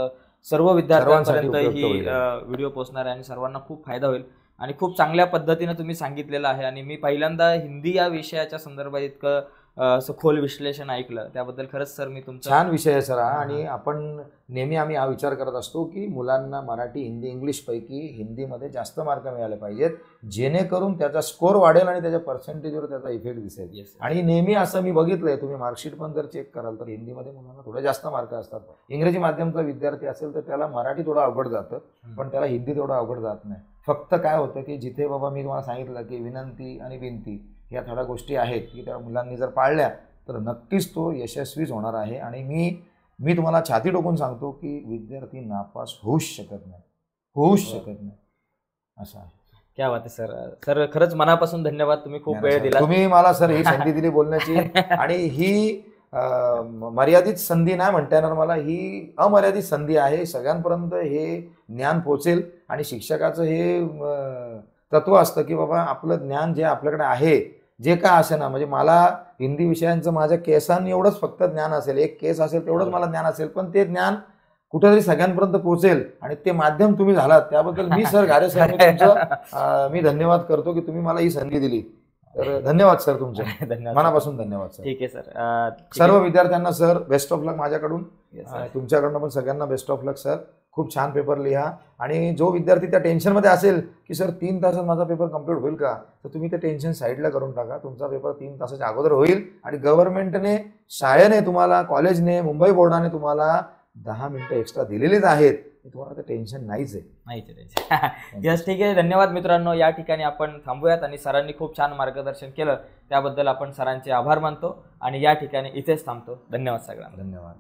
सर्व विद्यार्थ्यांपर्यंत ही व्हिडिओ पोहोचणार आहे आणि सर्वांना खूप फायदा होईल आणि खूप चांगल्या पद्धतीने तुम्ही सांगितलेलं आहे. आणि मी पहिल्यांदा हिंदी या विषयाच्या संदर्भात इतकं सखोल विश्लेषण ऐकलं, त्याबद्दल खरंच सर मी तुमचा छान विषय आहे सर. आणि आपण नेहमी आम्ही हा विचार करत असतो की मुलांना मराठी, हिंदी, इंग्लिशपैकी हिंदीमध्ये जास्त मार्क मिळाले पाहिजेत, जेणेकरून त्याचा स्कोअर वाढेल आणि त्याच्या पर्सेंटेजवर त्याचा इफेक्ट दिसेल. आणि नेहमी असं मी बघितलंय, तुम्ही मार्कशीट पण जर चेक कराल तर हिंदीमध्ये मुलांना थोडे जास्त मार्क असतात. इंग्रजी माध्यमचा विद्यार्थी असेल तर त्याला मराठी थोडं अवघड जातं, पण त्याला हिंदी थोडं अवघड जात नाही. फक्त काय होतं की जिथे बाबा मी तुम्हाला सांगितलं की विनंती आणि बिनती या थोड्या गोष्टी आहेत की त्या मुलांनी जर पाळल्या तर नक्कीच तो यशस्वीच होणार आहे. आणि मी तुम्हाला छाती टोकून सांगतो की विद्यार्थी नापास होऊच शकत नाही, असं आहे. क्या बात आहे सर. सर खरंच मनापासून धन्यवाद, तुम्ही खूप वेळ दिला. तुम्ही मला सर ही संधी दिली बोलण्याची. आणि ही मर्यादित संधी नाही म्हणता येणार मला, ही अमर्यादित संधी आहे. सगळ्यांपर्यंत हे ज्ञान पोचेल. आणि शिक्षकाचं हे तत्व असतं की बाबा आपलं ज्ञान जे आपल्याकडे आहे, जे काय असे ना, म्हणजे मला हिंदी विषयांचं माझ्या केसांनी एवढंच फक्त ज्ञान असेल, एक केस असेल तेवढंच मला ज्ञान असेल, पण ते ज्ञान कुठेतरी सगळ्यांपर्यंत पोहोचेल आणि ते माध्यम तुम्ही झालात, त्याबद्दल मी सर घारे सर मी धन्यवाद करतो की तुम्ही मला ही संधी दिली. तर धन्यवाद सर, तुमचे धन्यवाद, मनापासून धन्यवाद सर. ठीक आहे सर. सर्व विद्यार्थ्यांना सर बेस्ट ऑफ लक माझ्याकडून, तुमच्याकडनं पण सगळ्यांना बेस्ट ऑफ लक सर. खूप छान पेपर लिहा. आणि जो विद्यार्थी त्या टेन्शनमध्ये असेल की सर 3 तासात माझा पेपर कम्प्लीट होईल का, तर तुम्ही ते टेन्शन साईडला करून टाका. तुमचा पेपर 3 तासाच्या अगोदर होईल. आणि गव्हर्नमेंटने, शाळेने तुम्हाला, कॉलेजने, मुंबई बोर्डाने तुम्हाला 10 मिनिटं एक्स्ट्रा दिलेलीच आहेत. तुम्हाला ते टेन्शन नाहीच आहे. यस, ठीक आहे. धन्यवाद मित्रांनो. या ठिकाणी आपण थांबूयात. आणि सरांनी खूप छान मार्गदर्शन केलं, त्याबद्दल आपण सरांचे आभार मानतो आणि या ठिकाणी इथेच थांबतो. धन्यवाद सगळ्यांना. धन्यवाद.